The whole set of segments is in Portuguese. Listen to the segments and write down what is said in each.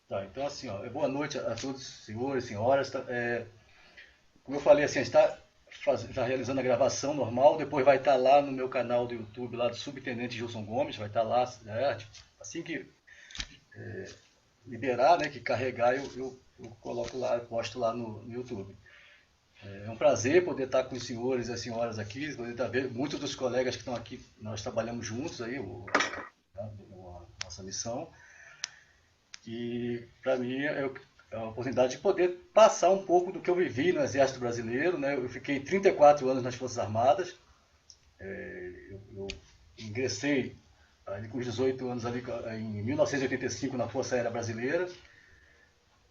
Tá, então assim, ó, boa noite a todos, senhores, senhoras. Como eu falei, assim, a gente está realizando a gravação normal, depois vai estar lá no meu canal do YouTube, lá do Subtenente Gilson Gomes, vai estar lá, tipo, assim que liberar, né, que carregar, eu coloco lá, posto lá no YouTube. É um prazer poder estar com os senhores e as senhoras aqui, poder estar vendo muitos dos colegas que estão aqui, nós trabalhamos juntos aí, a nossa missão. E para mim é uma oportunidade de poder passar um pouco do que eu vivi no Exército Brasileiro. Né? Eu fiquei 34 anos nas Forças Armadas. Eu ingressei ali com os 18 anos ali, em 1985 na Força Aérea Brasileira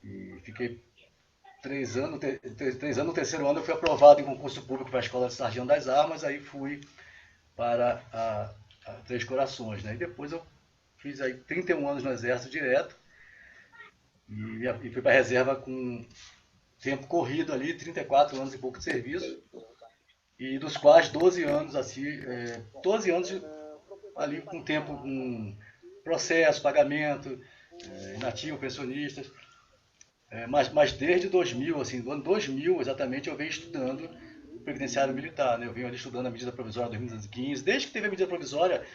e fiquei 3 anos. 3 anos. No terceiro ano eu fui aprovado em concurso público para a Escola de Sargento das Armas. Aí fui para a Três Corações. Né? E depois eu fiz aí 31 anos no Exército direto e fui para a reserva com tempo corrido ali, 34 anos e pouco de serviço, e dos quais 12 anos, assim, 12 anos ali com tempo, com processo, pagamento, inativo, pensionistas, mas desde 2000, assim, do ano 2000 exatamente, eu venho estudando o previdenciário militar, né? Eu venho ali estudando a medida provisória de 2015, desde que teve a medida provisória,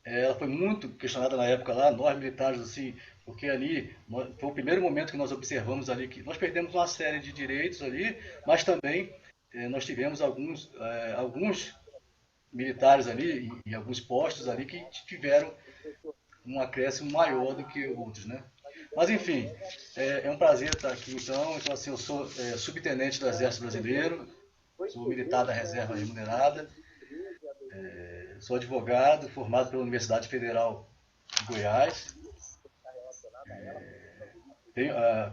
ela foi muito questionada na época lá, nós militares, assim, porque ali foi o primeiro momento que nós observamos ali que nós perdemos uma série de direitos ali, mas também nós tivemos alguns militares ali, em alguns postos ali, que tiveram um acréscimo maior do que outros, né? Mas enfim, é um prazer estar aqui então. Então assim, eu sou subtenente do Exército Brasileiro, sou militar da reserva remunerada, sou advogado, formado pela Universidade Federal de Goiás.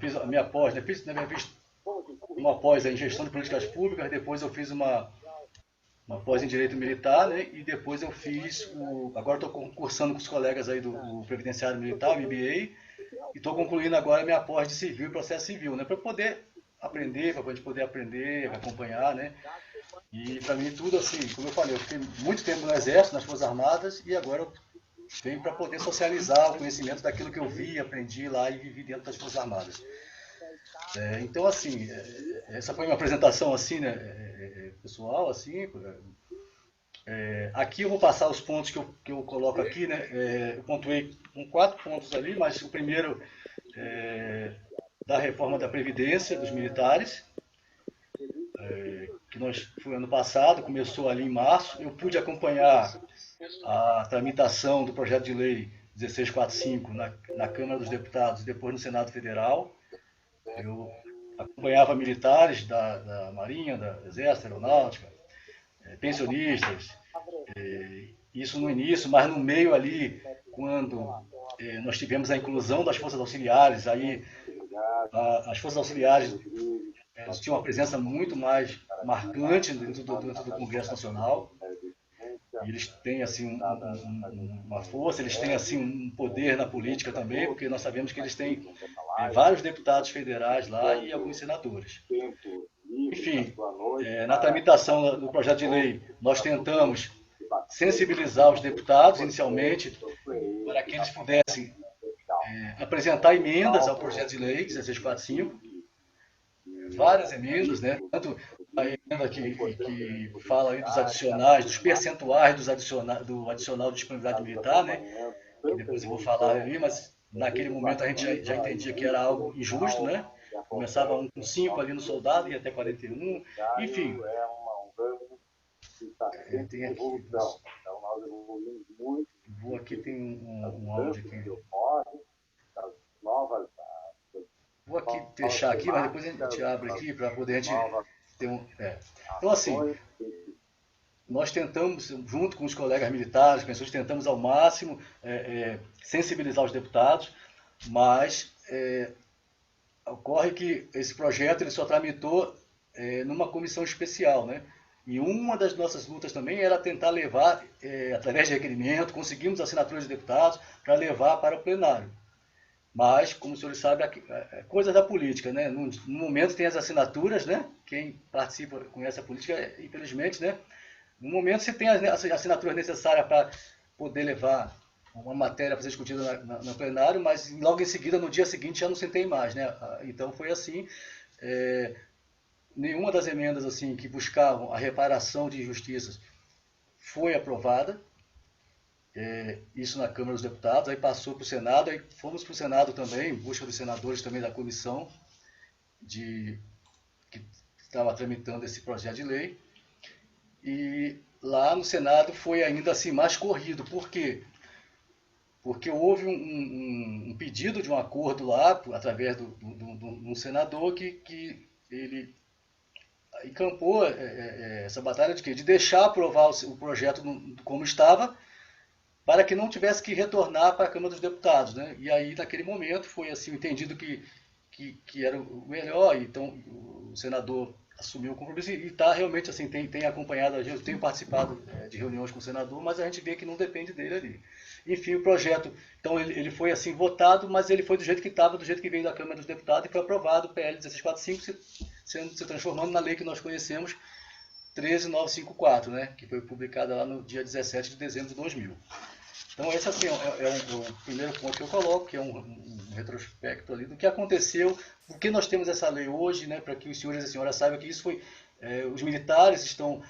Fiz a minha pós, né? Fiz uma pós em gestão de políticas públicas, depois eu fiz uma pós em direito militar, né? E depois eu fiz agora estou concursando com os colegas aí do Previdenciário Militar, o MBA, e estou concluindo agora a minha pós de civil e processo civil, né? Para poder aprender, para a gente poder aprender, acompanhar, né? E para mim tudo assim, como eu falei, eu fiquei muito tempo no Exército, nas Forças Armadas, e agora eu venho para poder socializar o conhecimento daquilo que eu vi, aprendi lá e vivi dentro das Forças Armadas. Então, assim, essa foi uma apresentação assim, né, pessoal, assim. Aqui eu vou passar os pontos que eu coloco aqui, né? Eu pontuei com 4 pontos ali, mas o primeiro da reforma da Previdência dos militares, que foi ano passado, começou ali em março. Eu pude acompanhar a tramitação do projeto de lei 1645 na Câmara dos Deputados e depois no Senado Federal. Eu acompanhava militares da Marinha, da Exército, Aeronáutica, pensionistas, isso no início, mas no meio ali, quando nós tivemos a inclusão das forças auxiliares, aí as forças auxiliares tinham uma presença muito mais marcante dentro do Congresso Nacional. E eles têm assim uma força, eles têm assim um poder na política também, porque nós sabemos que eles têm vários deputados federais lá e alguns senadores. Enfim, na tramitação do projeto de lei, nós tentamos sensibilizar os deputados inicialmente para que eles pudessem apresentar emendas ao projeto de lei 1645, várias emendas, né? Tanto a emenda que fala aí dos adicionais, dos percentuais do adicional de disponibilidade militar, né? Que depois eu vou falar ali, mas naquele momento a gente já entendia que era algo injusto, né? Começava com 5 ali no soldado e até 41, enfim. Tem aqui, vou aqui, tem um áudio aqui. Vou aqui fechar aqui, mas depois a gente abre aqui para poder a gente ter um. Então, assim, nós tentamos, junto com os colegas militares, pessoas, tentamos ao máximo sensibilizar os deputados, mas ocorre que esse projeto ele só tramitou numa comissão especial, né? E uma das nossas lutas também era tentar levar, através de requerimento, conseguimos assinaturas de deputados para levar para o plenário. Mas, como os senhores sabem, é coisa da política, né? No momento tem as assinaturas, né? Quem participa, conhece a política, infelizmente, né? No momento você tem as assinaturas necessárias para poder levar uma matéria para ser discutida no plenário, mas logo em seguida, no dia seguinte, já não sentei mais, né? Então foi assim, nenhuma das emendas assim que buscavam a reparação de injustiças foi aprovada, isso na Câmara dos Deputados, aí passou para o Senado, aí fomos para o Senado também, em busca dos senadores também da comissão que estava tramitando esse projeto de lei, e lá no Senado foi ainda assim mais corrido. Por quê? Porque houve um pedido de um acordo lá, através de um senador, que ele encampou essa batalha de quê? De deixar aprovar o projeto como estava, para que não tivesse que retornar para a Câmara dos Deputados, né? E aí, naquele momento, foi assim entendido que era o melhor, então o senador assumiu o compromisso e está realmente assim, tem acompanhado, eu tenho participado de reuniões com o senador, mas a gente vê que não depende dele ali. Enfim, o projeto, então ele foi assim votado, mas ele foi do jeito que estava, do jeito que veio da Câmara dos Deputados e foi aprovado, o PL 1645 se transformando na lei que nós conhecemos, 13954, né, que foi publicada lá no dia 17 de dezembro de 2000. Então esse assim, é o primeiro ponto que eu coloco, que é um retrospecto ali do que aconteceu, por que nós temos essa lei hoje, né, para que os senhores e as senhoras saibam que isso foi, os militares estão,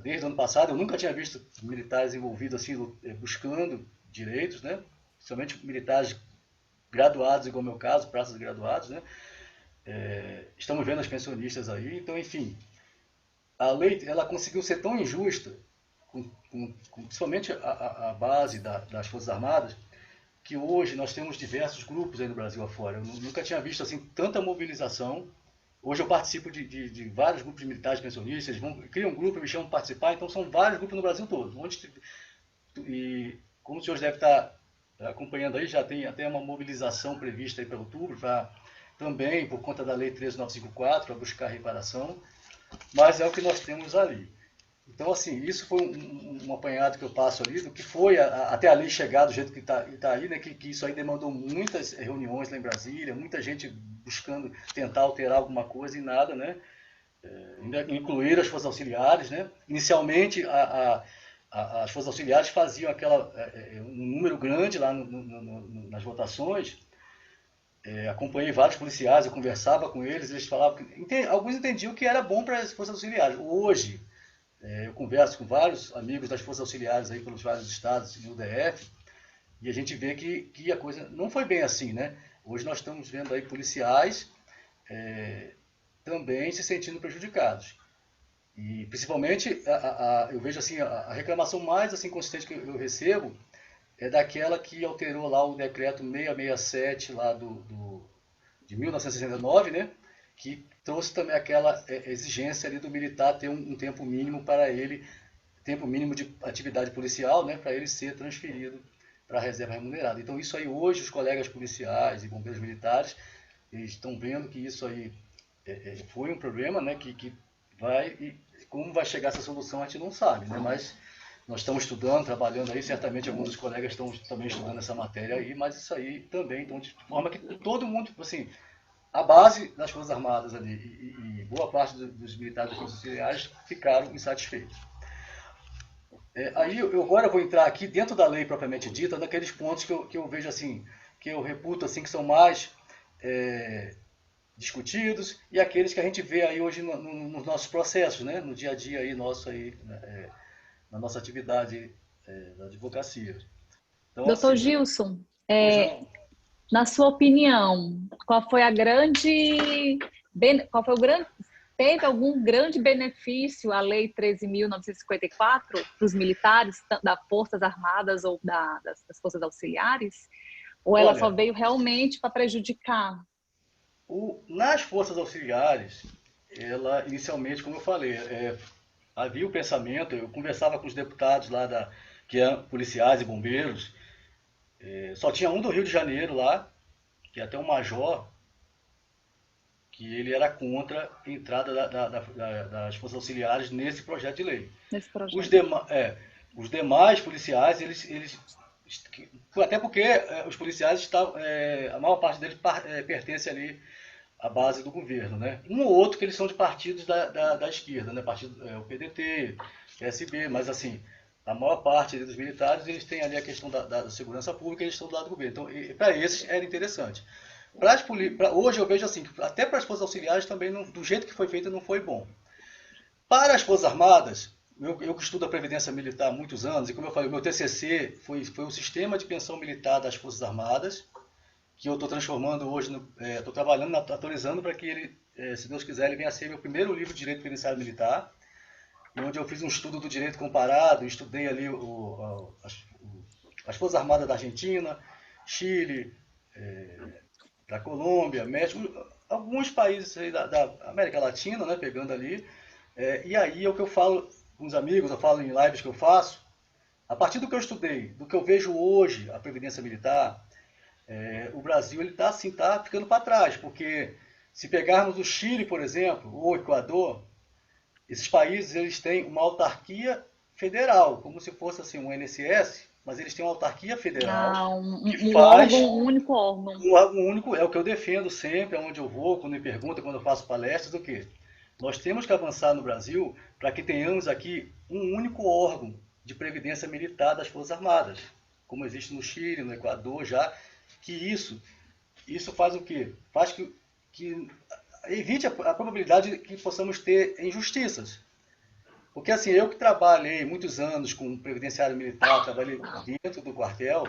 desde o ano passado, eu nunca tinha visto militares envolvidos assim, buscando direitos, né, principalmente militares graduados, igual é o meu caso, praças graduados, né, estamos vendo as pensionistas aí, então enfim, a lei ela conseguiu ser tão injusta, principalmente a base das Forças Armadas, que hoje nós temos diversos grupos aí no Brasil afora. Eu nunca tinha visto assim tanta mobilização. Hoje eu participo de vários grupos de militares pensionistas, eles criam um grupo, me chamam para participar, então são vários grupos no Brasil todo. E como os senhores devem estar acompanhando aí, já tem até uma mobilização prevista aí para outubro, também por conta da Lei 13954, para buscar reparação, mas é o que nós temos ali. Então, assim, isso foi um apanhado que eu passo ali, do que foi até a lei chegar do jeito que está aí, né, que isso aí demandou muitas reuniões lá em Brasília, muita gente buscando tentar alterar alguma coisa e nada, né, incluir as forças auxiliares, né. Inicialmente, as forças auxiliares faziam um número grande lá nas votações. Acompanhei vários policiais, eu conversava com eles falavam que alguns entendiam que era bom para as forças auxiliares. Hoje, eu converso com vários amigos das forças auxiliares aí pelos vários estados e no DF, e a gente vê que a coisa não foi bem assim, né? Hoje nós estamos vendo aí policiais também se sentindo prejudicados. E principalmente eu vejo assim a reclamação mais assim consistente que eu recebo é daquela que alterou lá o decreto 667 lá de 1969, né? Que trouxe também aquela exigência ali do militar ter um tempo mínimo para ele, tempo mínimo de atividade policial, né? Para ele ser transferido para a reserva remunerada. Então isso aí hoje os colegas policiais e bombeiros militares eles estão vendo que isso aí foi um problema, né? Que vai e como vai chegar essa solução a gente não sabe, né? Mas nós estamos estudando, trabalhando aí, certamente alguns dos colegas estão também estudando essa matéria aí, mas isso aí também, então, de forma que todo mundo, assim, a base das Forças Armadas ali e boa parte dos militares das Forças Auxiliares ficaram insatisfeitos. Aí eu agora vou entrar aqui dentro da lei propriamente dita, naqueles pontos que eu vejo assim, que eu reputo assim que são mais discutidos e aqueles que a gente vê aí hoje nos nossos processos, né, no dia a dia aí nosso aí, na nossa atividade da advocacia. Então Doutor assim, Gilson, pois não. na sua opinião, qual foi a grande, qual foi o grande, teve algum grande benefício a Lei 13.954 para os militares das Forças Armadas ou das Forças Auxiliares? Ou ela só Olha, veio realmente para prejudicar? nas Forças Auxiliares, ela inicialmente, como eu falei, havia o pensamento, eu conversava com os deputados lá que eram policiais e bombeiros, só tinha um do Rio de Janeiro lá, que é até um major, que ele era contra a entrada das Forças Auxiliares nesse projeto de lei. Nesse Os, projeto? dema, os demais policiais, eles até porque os policiais estavam, a maior parte deles pertence ali à base do governo, né? Um ou outro que eles são de partidos da esquerda, né? Partido, o PDT, PSB, mas assim, a maior parte dos militares, eles têm ali a questão da segurança pública, eles estão do lado do governo. Então, para esses era interessante. Hoje eu vejo assim, que até para as forças auxiliares também, do jeito que foi feito, não foi bom. Para as Forças Armadas, eu que estudo a Previdência Militar há muitos anos, e como eu falei, o meu TCC foi o Sistema de Pensão Militar das Forças Armadas, que eu estou transformando hoje, estou trabalhando, atualizando para que ele, se Deus quiser, ele venha a ser meu primeiro livro de Direito Previdenciário Militar, onde eu fiz um estudo do direito comparado, estudei ali as Forças Armadas da Argentina, Chile, da Colômbia, México, alguns países aí da América Latina, né, pegando ali. E aí é o que eu falo com os amigos, eu falo em lives que eu faço, a partir do que eu estudei, do que eu vejo hoje, a Previdência Militar, o Brasil está assim, tá ficando para trás, porque se pegarmos o Chile, por exemplo, ou o Equador, esses países eles têm uma autarquia federal, como se fosse assim um INSS, mas eles têm uma autarquia federal que Um faz órgão, um único órgão. um único, é o que eu defendo sempre, aonde eu vou, quando me perguntam, quando eu faço palestras, o quê? Nós temos que avançar no Brasil para que tenhamos aqui um único órgão de previdência militar das Forças Armadas, como existe no Chile, no Equador já, que isso faz o quê? Faz que evite a probabilidade de que possamos ter injustiças. Porque assim, eu que trabalhei muitos anos com previdenciário militar, trabalhei dentro do quartel,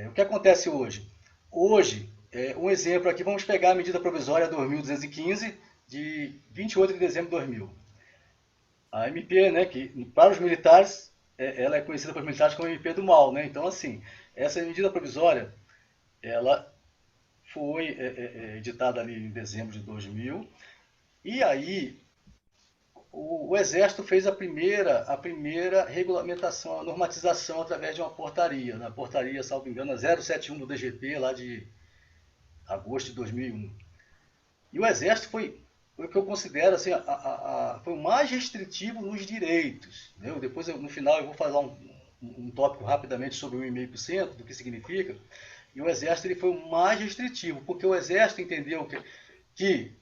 o que acontece hoje? Hoje, um exemplo aqui, vamos pegar a medida provisória 2215 de 28 de dezembro de 2000. A MP, né, que para os militares, ela é conhecida pelos militares como MP do mal, né? Então, assim, essa medida provisória, ela foi editada ali em dezembro de 2000, e aí o Exército fez a primeira regulamentação, a normatização através de uma portaria, na portaria, salvo engano, 071 do DGP, lá de agosto de 2001. E o Exército foi o que eu considero assim, foi o mais restritivo nos direitos. Né? Depois, no final, eu vou falar um tópico rapidamente sobre o 1,5%, do que significa. E o Exército ele foi o mais restritivo, porque o Exército entendeu que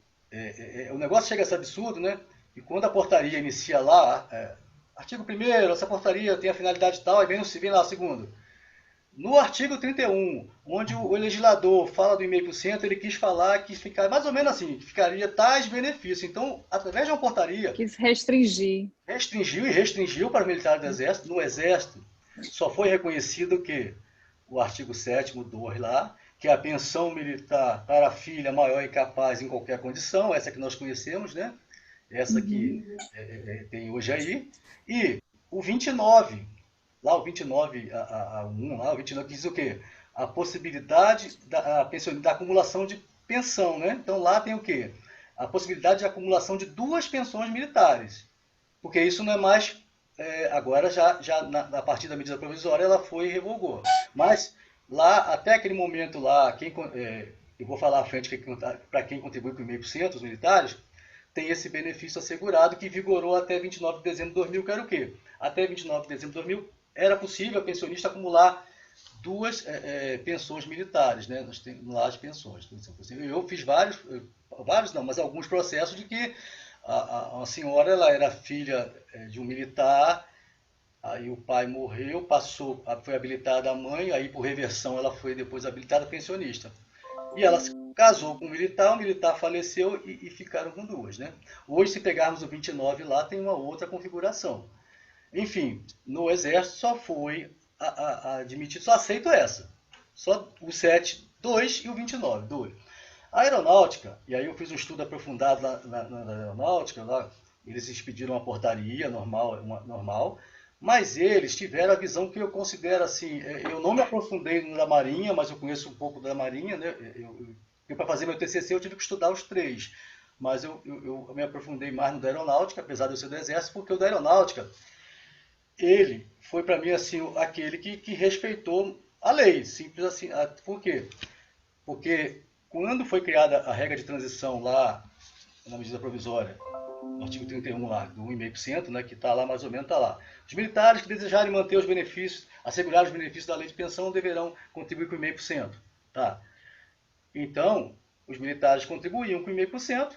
o negócio chega a ser absurdo, né? E quando a portaria inicia lá, artigo 1º, essa portaria tem a finalidade tal, aí vem lá o segundo. No artigo 31, onde o legislador fala do 0,5%, ele quis falar que ficaria mais ou menos assim, que ficaria tais benefícios. Então, através de uma portaria, Quis restringir. Restringiu para os militares do Exército. No Exército, só foi reconhecido que o artigo 7º, 2 lá, que é a pensão militar para a filha maior e capaz em qualquer condição, essa que nós conhecemos, né? Essa que tem hoje aí. E o 29, lá o 29 a 1, lá o 29 que diz o quê? A possibilidade da acumulação de pensão, né? Então lá tem o quê? A possibilidade de acumulação de 2 pensões militares. Porque isso não é mais, agora já na partir da medida provisória ela foi e revogou. Mas lá, até aquele momento lá, eu vou falar à frente para quem contribui com 0,5%, os militares, tem esse benefício assegurado que vigorou até 29 de dezembro de 2000, que era o quê? Até 29 de dezembro de 2000 era possível a pensionista acumular 2 pensões militares, né? Nós temos lá as pensões. Eu fiz vários não, mas alguns processos de que a senhora ela era filha de um militar, aí o pai morreu, foi habilitada a mãe, aí por reversão ela foi depois habilitada pensionista. E ela se casou com um militar, o militar faleceu e ficaram com 2, né? Hoje, se pegarmos o 29 lá, tem uma outra configuração. Enfim, no Exército só foi admitido, só aceito essa. Só o 7, 2 e o 29, 2. A aeronáutica, e aí eu fiz um estudo aprofundado na aeronáutica, lá, eles expediram uma portaria normal, mas eles tiveram a visão que eu considero assim, eu não me aprofundei na Marinha, mas eu conheço um pouco da Marinha, né? Para fazer meu TCC eu tive que estudar os 3, mas eu me aprofundei mais no da aeronáutica, apesar de eu ser do Exército, porque o da aeronáutica, ele foi para mim assim, aquele que respeitou a lei, simples assim. Por quê? Porque quando foi criada a regra de transição lá, na medida provisória, no artigo 31 lá, do 1,5%, né, que está lá mais ou menos, está lá. Os militares que desejarem manter os benefícios, assegurar os benefícios da lei de pensão, deverão contribuir com 0,5%. Tá? Então, os militares contribuíam com 0,5%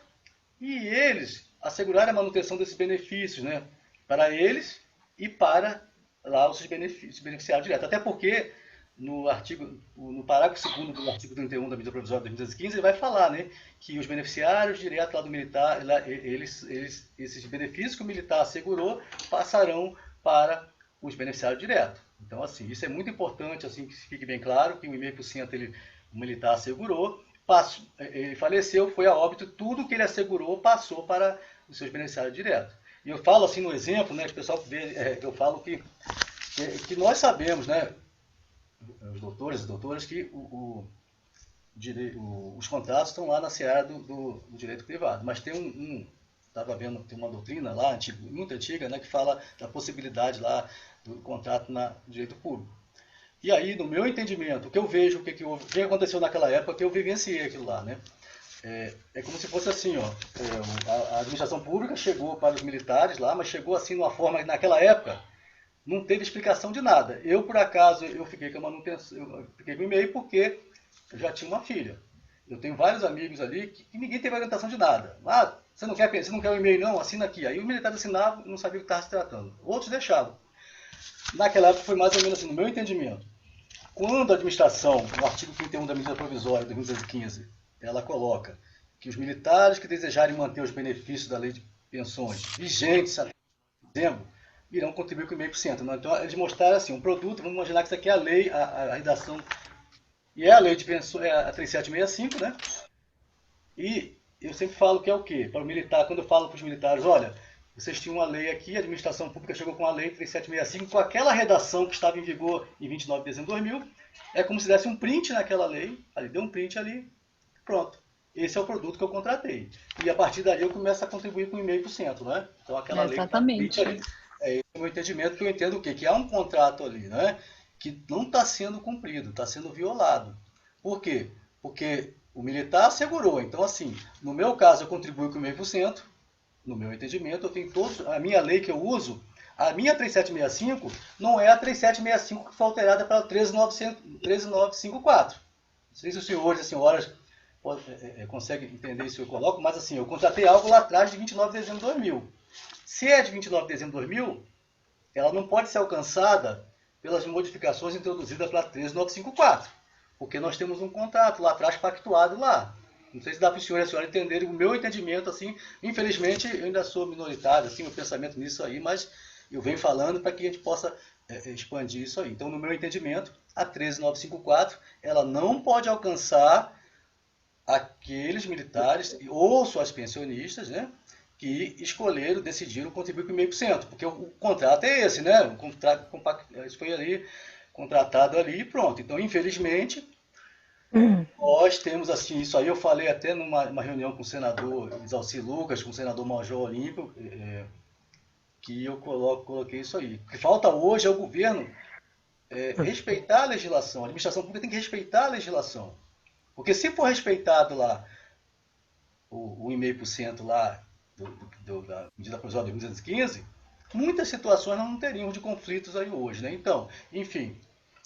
e eles asseguraram a manutenção desses benefícios, né, para eles e para lá os beneficiários diretos. Até porque no parágrafo 2º do artigo 31 da medida provisória de 2015, ele vai falar, né, que os beneficiários diretos lá do militar, esses benefícios que o militar assegurou passarão para os beneficiários diretos. Então, assim, isso é muito importante, assim, que fique bem claro que o 1,5% o militar assegurou, ele faleceu, foi a óbito, tudo que ele assegurou passou para os seus beneficiários diretos. E eu falo assim no exemplo, né, que o pessoal vê, eu falo que nós sabemos, né, os doutores e doutoras, que os contratos estão lá na seara do direito privado. Mas estava vendo, tem uma doutrina lá, muito antiga, né, que fala da possibilidade lá do contrato no direito público. E aí, no meu entendimento, o que eu vejo, o que aconteceu naquela época, que eu vivenciei aquilo lá, né? É como se fosse assim, ó, a administração pública chegou para os militares lá, mas chegou assim de uma forma que naquela época não teve explicação de nada. Eu, por acaso, eu fiquei com a manutenção, eu fiquei com o e-mail porque eu já tinha uma filha. Eu tenho vários amigos ali que ninguém teve orientação de nada. Ah, você não quer o e-mail não? Assina aqui. Aí o militar assinava e não sabia o que estava se tratando. Outros deixavam. Naquela época foi mais ou menos assim, no meu entendimento. Quando a administração, no artigo 31 da medida provisória de 2015, ela coloca que os militares que desejarem manter os benefícios da lei de pensões vigentes até dezembro, irão contribuir com 0,5%. Né? Então, eles mostraram assim, um produto, vamos imaginar que isso aqui é a lei, a redação, e é a lei de pensões, é a 3765, né? E eu sempre falo que é o quê? Para o militar, quando eu falo para os militares, olha, vocês tinham uma lei aqui, a administração pública chegou com a lei 3765, com aquela redação que estava em vigor em 29 de dezembro de 2000, é como se desse um print naquela lei, ali deu um print ali, pronto. Esse é o produto que eu contratei. E a partir dali eu começo a contribuir com 0,5%, né? Então aquela lei que está print ali, esse é o meu entendimento, que eu entendo o quê? Que há um contrato ali, né? Que não está sendo cumprido, está sendo violado. Por quê? Porque o militar assegurou. Então, assim, no meu caso eu contribuo com 0,5%, no meu entendimento, eu tenho a minha lei que eu uso, a minha 3765 não é a 3765 que foi alterada para a 13954. Não sei se os senhores e as senhoras conseguem entender isso que eu coloco, mas assim, eu contratei algo lá atrás de 29 de dezembro de 2000. Se é de 29 de dezembro de 2000, ela não pode ser alcançada pelas modificações introduzidas para a 13954, porque nós temos um contrato lá atrás pactuado lá. Não sei se dá para o senhor e a senhora entenderem o meu entendimento, assim, infelizmente eu ainda sou minoritário, assim, o pensamento nisso aí, mas eu venho falando para que a gente possa expandir isso aí. Então, no meu entendimento, a 13954, ela não pode alcançar aqueles militares ou suas pensionistas, né, que escolheram, decidiram contribuir com 0,5%, porque o contrato é esse, né, o contrato isso foi ali, contratado ali e pronto. Então, infelizmente, nós temos assim, isso aí eu falei até numa reunião com o senador Isalci Lucas, com o senador Major Olímpio, que eu coloquei isso aí. O que falta hoje é o governo respeitar a legislação, a administração pública tem que respeitar a legislação. Porque se for respeitado lá o 0,5% lá da medida provisória de 2015, muitas situações nós não teríamos de conflitos aí hoje, né? Então, enfim,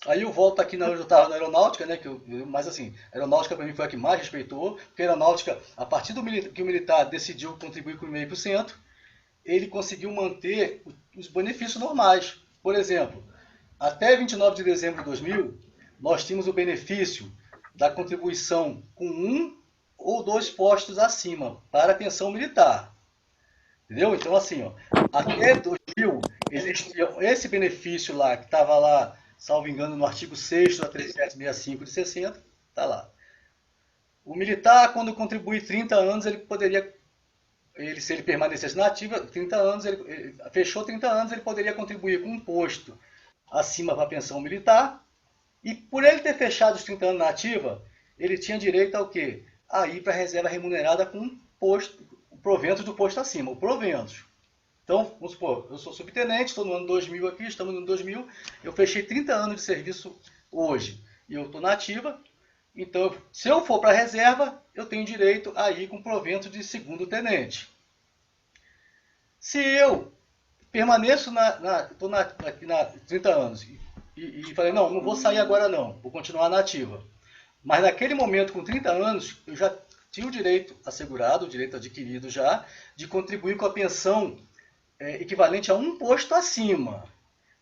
aí eu volto aqui, eu estava na aeronáutica, né? Mas assim, a aeronáutica para mim foi a que mais respeitou, porque a aeronáutica, a partir do que o militar decidiu contribuir com 0,5%, ele conseguiu manter os benefícios normais. Por exemplo, até 29 de dezembro de 2000, nós tínhamos o benefício da contribuição com 1 ou 2 postos acima para a pensão militar. Entendeu? Então, assim, ó, até 2000 existia esse benefício lá, que estava lá, salvo engano, no artigo 6º da 3765 de 60, está lá. O militar, quando contribui 30 anos, ele poderia, se ele permanecesse na ativa, 30 anos, ele fechou 30 anos, ele poderia contribuir com um posto acima para a pensão militar, e por ele ter fechado os 30 anos na ativa, ele tinha direito ao quê? A ir para a reserva remunerada com um posto, o provento do posto acima, o provento. Então, vamos supor, eu sou subtenente, estou no ano 2000 aqui, estamos no ano 2000, eu fechei 30 anos de serviço hoje e eu estou na ativa, então, se eu for para a reserva, eu tenho direito a ir com provento de segundo tenente. Se eu permaneço estou aqui na 30 anos e falei, não vou sair agora não, vou continuar na ativa. Mas naquele momento, com 30 anos, eu já tinha o direito assegurado, o direito adquirido já, de contribuir com a pensão equivalente a um posto acima.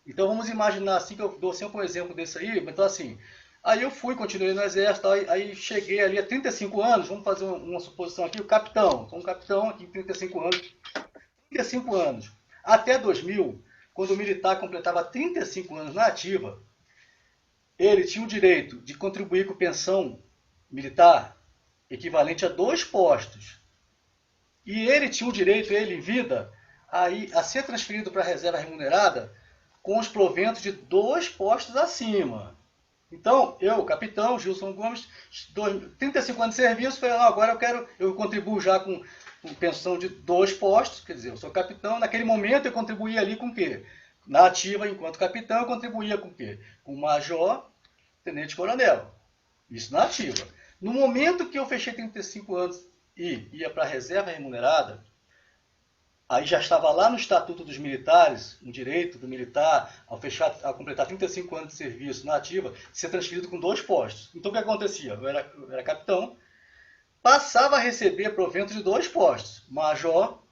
Então vamos imaginar assim, que eu dou sempre um exemplo desse aí, então assim, aí eu fui, continuei no exército, aí cheguei ali a 35 anos, vamos fazer uma suposição aqui, o capitão, sou um capitão aqui, 35 anos, até 2000, quando o militar completava 35 anos na ativa, ele tinha o direito de contribuir com pensão militar equivalente a 2 postos. E ele tinha o direito, ele em vida, a ser transferido para a reserva remunerada com os proventos de 2 postos acima. Então, eu, capitão Gilson Gomes, 35 anos de serviço, falei, não, agora eu contribuo já com pensão de 2 postos, quer dizer, eu sou capitão, naquele momento eu contribuía ali com o quê? Na ativa, enquanto capitão, eu contribuía com o quê? Com major, tenente-coronel. Isso na ativa. No momento que eu fechei 35 anos e ia para a reserva remunerada, aí já estava lá no Estatuto dos Militares, um direito do militar, ao completar 35 anos de serviço na ativa, ser transferido com 2 postos. Então o que acontecia? Eu era capitão, passava a receber provento de 2 postos, major,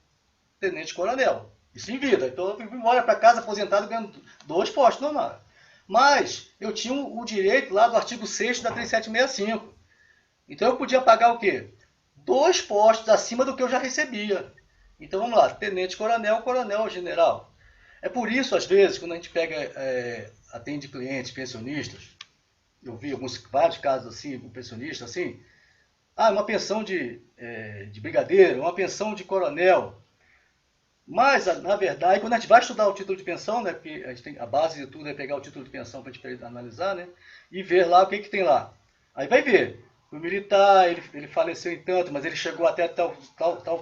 tenente-coronel. Isso em vida. Então eu fui embora para casa aposentado ganhando 2 postos normal. Mas eu tinha o direito lá do artigo 6º da 3765. Então eu podia pagar o quê? 2 postos acima do que eu já recebia. Então vamos lá, tenente-coronel, coronel, general. É por isso, às vezes, quando a gente atende clientes pensionistas, eu vi vários casos assim, com pensionista assim, uma pensão de brigadeiro, uma pensão de coronel. Mas, na verdade, quando a gente vai estudar o título de pensão, né, porque a base de tudo é pegar o título de pensão para a gente analisar, né, e ver lá o que tem lá. Aí vai ver, o militar, ele faleceu em tanto, mas ele chegou até tal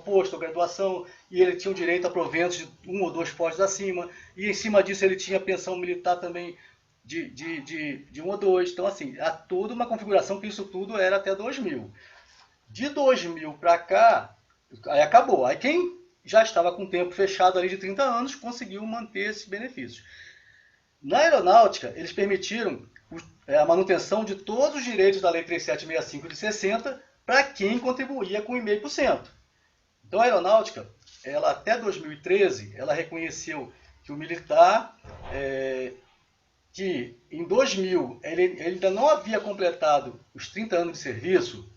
posto, graduação, e ele tinha o direito a proventos de 1 ou 2 postos acima, e em cima disso ele tinha pensão militar também de 1 ou 2. Então, assim, há toda uma configuração que isso tudo era até 2000. De 2000 para cá, aí acabou. Aí quem já estava com o tempo fechado ali de 30 anos conseguiu manter esses benefícios. Na aeronáutica, eles permitiram a manutenção de todos os direitos da Lei 3765 de 60 para quem contribuía com 1,5%. Então a aeronáutica, ela até 2013, ela reconheceu que o militar, que em 2000 ele ainda não havia completado os 30 anos de serviço,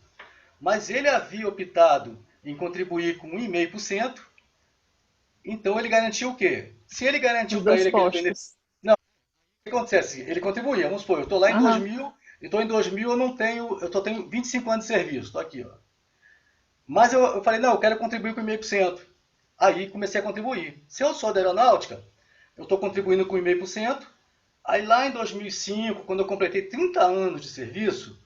mas ele havia optado em contribuir com 1,5%, então ele garantiu o quê? Se ele garantiu para ele aquele benefício... Não, o que acontece? Ele contribuía, vamos supor, eu estou lá em 2000, então em 2000 eu tenho 25 anos de serviço, estou aqui, ó. Mas eu falei, não, eu quero contribuir com 1,5%. Aí comecei a contribuir. Se eu sou da aeronáutica, eu estou contribuindo com 1,5%. Aí lá em 2005, quando eu completei 30 anos de serviço,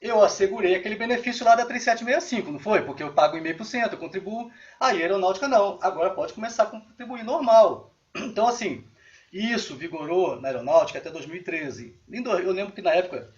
eu assegurei aquele benefício lá da 3765, não foi? Porque eu pago 1,5%, eu contribuo. Aí a aeronáutica não, agora pode começar a contribuir normal. Então, assim, isso vigorou na aeronáutica até 2013. Eu lembro que na época,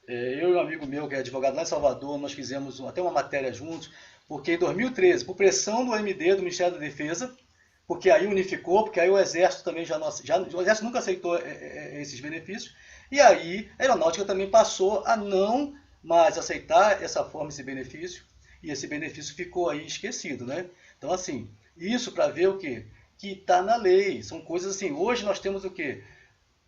eu e um amigo meu, que é advogado lá em Salvador, nós fizemos até uma matéria juntos, porque em 2013, por pressão do MD, do Ministério da Defesa, porque aí unificou, porque aí o Exército também o Exército nunca aceitou esses benefícios, e aí a aeronáutica também passou a não mais aceitar essa forma, esse benefício, e esse benefício ficou aí esquecido, né? Então, assim, isso para ver o quê? Que está na lei, são coisas assim, hoje nós temos o quê?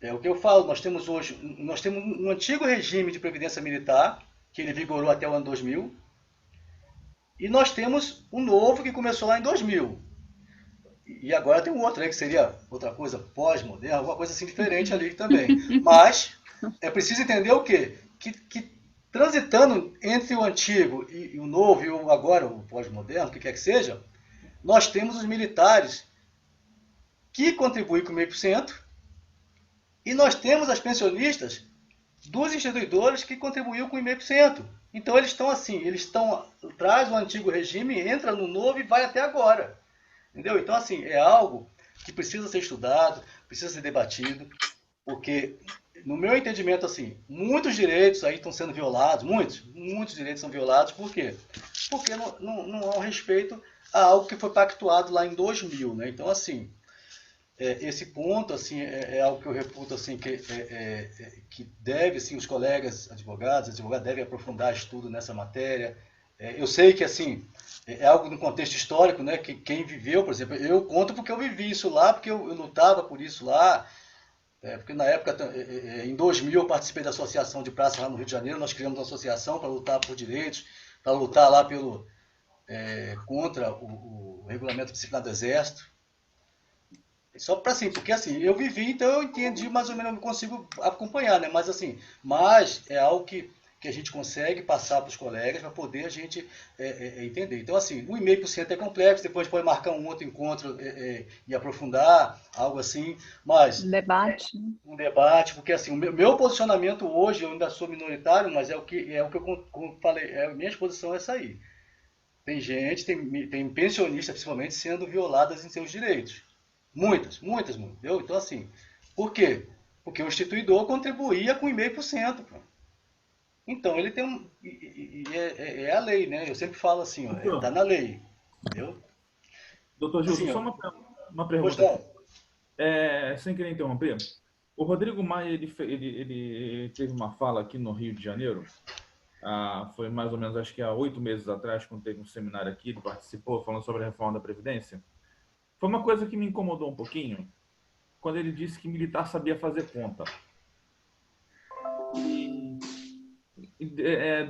É o que eu falo, nós temos um antigo regime de previdência militar, que ele vigorou até o ano 2000, e nós temos um novo que começou lá em 2000. E agora tem um outro, né, que seria outra coisa, pós-moderna, alguma coisa assim diferente ali também. Mas é preciso entender o quê? Que transitando entre o antigo e o novo, e agora o pós-moderno, o que quer que seja, nós temos os militares que contribuem com 0,5%, e nós temos as pensionistas dos instituidores que contribuíram com 0,5%. Então eles estão assim, traz o antigo regime, entra no novo e vai até agora. Entendeu? Então, assim, é algo que precisa ser estudado, precisa ser debatido, porque, no meu entendimento, assim, muitos direitos aí estão sendo violados, muitos direitos são violados, por quê? Porque não há um respeito a algo que foi pactuado lá em 2000, né? Então, assim, esse ponto, assim, é algo que eu reputo, assim, que deve, assim, os colegas advogados devem aprofundar estudo nessa matéria. Eu sei que, assim, é algo no contexto histórico, né? Que quem viveu, por exemplo, eu conto porque eu vivi isso lá, porque eu lutava por isso lá, Porque na época, em 2000, eu participei da associação de praça lá no Rio de Janeiro. Nós criamos uma associação para lutar por direitos, para lutar lá contra o regulamento disciplinar do Exército. Só para assim, porque assim, eu vivi, então eu entendi mais ou menos, eu consigo acompanhar, né? Mas assim, é algo que a gente consegue passar para os colegas para poder a gente entender. Então assim, o 1,5% é complexo, depois a gente pode marcar um outro encontro e aprofundar, algo assim, mas Debate. um debate, porque assim, o meu posicionamento hoje, eu ainda sou minoritário, mas é o que eu como falei, a minha posição é essa aí. Tem gente, tem pensionistas principalmente sendo violadas em seus direitos. Muitas, muitas, muitas. Entendeu? Então, assim, por quê? Porque o instituidor contribuía com 1,5%. Então, ele tem um. É a lei, né? Eu sempre falo assim, ó, tá Doutor, na lei. Entendeu? doutor Gilson, Assim, só ó. uma Pois pergunta não. aqui. Sem querer interromper, o Rodrigo Maia ele teve uma fala aqui no Rio de Janeiro. Foi mais ou menos, acho que há 8 meses atrás, quando teve um seminário aqui, ele participou falando sobre a reforma da Previdência. Foi uma coisa que me incomodou um pouquinho, quando ele disse que militar sabia fazer conta. E,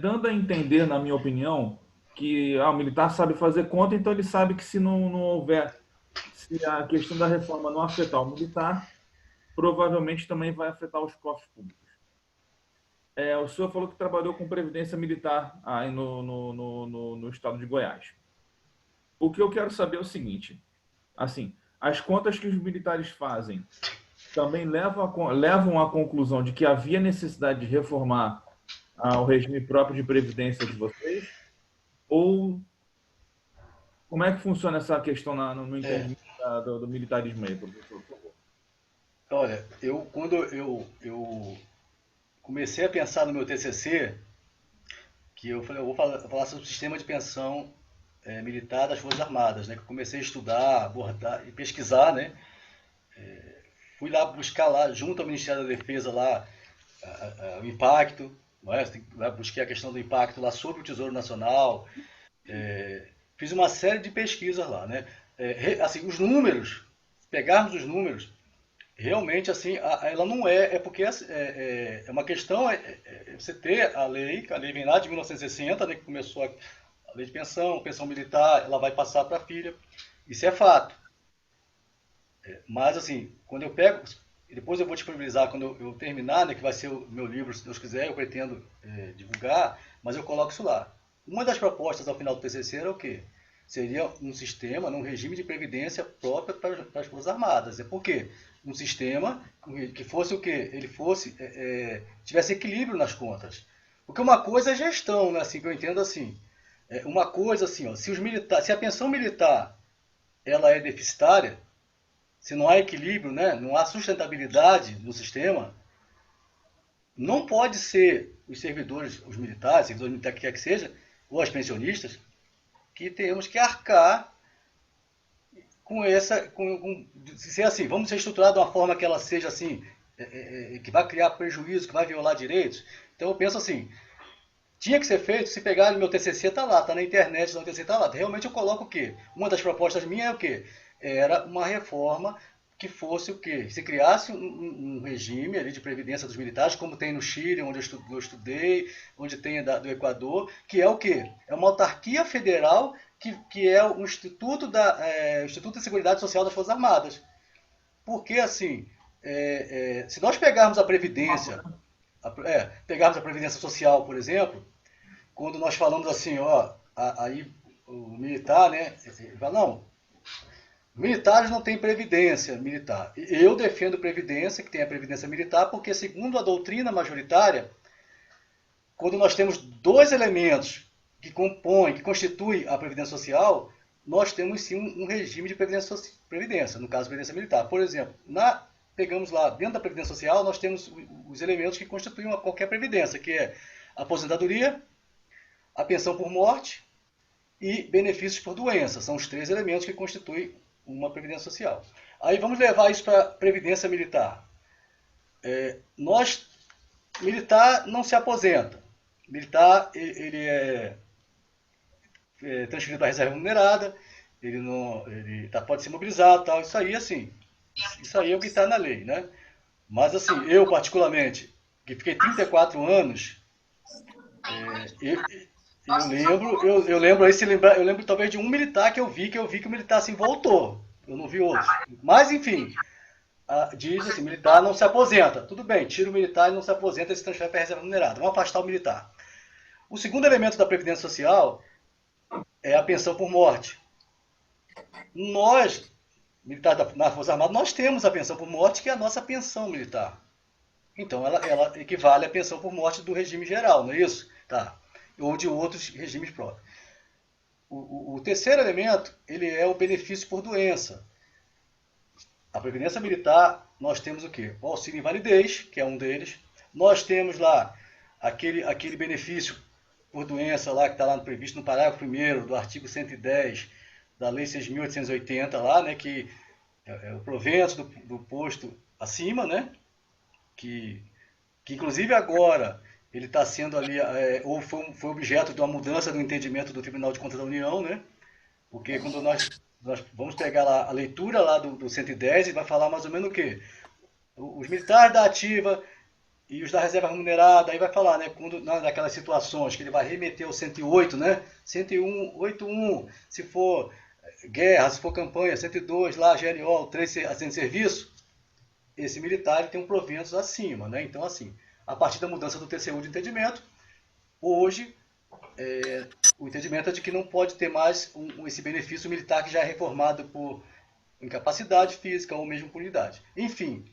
dando a entender, na minha opinião, que o militar sabe fazer conta, então ele sabe que se não houver, se a questão da reforma não afetar o militar, provavelmente também vai afetar os cofres públicos. O senhor falou que trabalhou com previdência militar aí no estado de Goiás. O que eu quero saber é o seguinte, assim, as contas que os militares fazem também levam à conclusão de que havia necessidade de reformar o regime próprio de previdência de vocês? Ou como é que funciona essa questão no É, entendimento do militarismo aí, professor, por favor? olha, quando eu comecei a pensar no meu TCC, que eu falei, eu vou falar sobre o sistema de pensão militar das Forças Armadas, né? Que eu comecei a estudar, abordar e pesquisar, né? Fui lá buscar lá, junto ao Ministério da Defesa, lá, o impacto, não é? Lá busquei a questão do impacto lá sobre o Tesouro Nacional, fiz uma série de pesquisas lá, né? Assim, os números, se pegarmos os números, realmente assim, ela não é porque é uma questão você ter a lei vem lá de 1960, né, que começou a lei de pensão militar, ela vai passar para a filha, isso é fato. Mas assim, quando eu pego, depois eu vou disponibilizar quando eu terminar, né, que vai ser o meu livro, se Deus quiser, eu pretendo divulgar, mas eu coloco isso lá. Uma das propostas ao final do TCC era o quê? Seria um sistema, um regime de previdência próprio para as Forças Armadas. Por quê? Um sistema que fosse o quê? Ele fosse, tivesse equilíbrio nas contas. Porque uma coisa é gestão, né, assim, que eu entendo assim. Uma coisa assim, ó, se a pensão militar ela é deficitária, se não há equilíbrio, né, não há sustentabilidade no sistema, não pode ser os servidores, os militares, que quer que seja, ou as pensionistas, que temos que arcar com ser assim, vamos ser estruturar de uma forma que ela seja assim, que vai criar prejuízo, que vai violar direitos. Então eu penso assim, tinha que ser feito, se pegar no meu TCC, tá lá, tá na internet, no TCC tá lá. Realmente eu coloco o quê? Uma das propostas minhas é o quê? Era uma reforma que fosse o quê? Se criasse um regime ali de previdência dos militares, como tem no Chile, onde eu estudei, onde tem do Equador, que é o quê? É uma autarquia federal que é o Instituto de Seguridade Social das Forças Armadas. Porque, assim, se nós pegarmos a Previdência, pegarmos a Previdência Social, por exemplo, quando nós falamos assim, ó, aí o militar, né, fala, não, militares não têm previdência militar. Eu defendo previdência, que tem a previdência militar, porque segundo a doutrina majoritária, quando nós temos dois elementos que compõem, que constituem a previdência social, nós temos sim um regime de previdência, no caso, previdência militar. Por exemplo, pegamos lá, dentro da previdência social, nós temos os elementos que constituem qualquer previdência, que é a aposentadoria, a pensão por morte e benefícios por doença. São os três elementos que constituem uma previdência social. Aí vamos levar isso para a previdência militar. Militar não se aposenta. Militar, ele é transferido para a reserva remunerada, ele não, ele pode ser mobilizado, tal. Isso aí, assim, isso aí é o que está na lei, né? Mas assim, eu particularmente, que fiquei 34 anos, eu lembro aí, se lembrar, eu lembro talvez de um militar que eu vi que o militar assim voltou. Eu não vi outros. Mas enfim, diz assim, militar não se aposenta. Tudo bem, tira o militar e não se aposenta e se transfere para a reserva remunerada. Vamos afastar o militar. O segundo elemento da Previdência Social é a pensão por morte. Nós, militares na Força Armada, nós temos a pensão por morte, que é a nossa pensão militar. Então, ela equivale à pensão por morte do regime geral, não é isso? Tá. Ou de outros regimes próprios. O terceiro elemento, ele é o benefício por doença. A Previdência Militar, nós temos o quê? O auxílio invalidez, que é um deles. Nós temos lá aquele benefício por doença lá que está lá previsto no parágrafo 1º do artigo 110 da Lei 6.880 lá, né, que é o provento do posto acima, né, que inclusive agora ele está sendo ali, ou foi objeto de uma mudança do entendimento do Tribunal de Contas da União, né, porque quando nós vamos pegar lá a leitura lá do 110 e vai falar mais ou menos o quê? Os militares da ativa e os da reserva remunerada, aí vai falar, né, quando, naquelas situações que ele vai remeter ao 108, né, 101, se for guerra, se for campanha, 102, lá, GLO, 3 assim, serviço, esse militar ele tem um proventos acima, né, então assim, a partir da mudança do TCU de entendimento, hoje, o entendimento é de que não pode ter mais esse benefício militar que já é reformado por incapacidade física ou mesmo por idade. Enfim,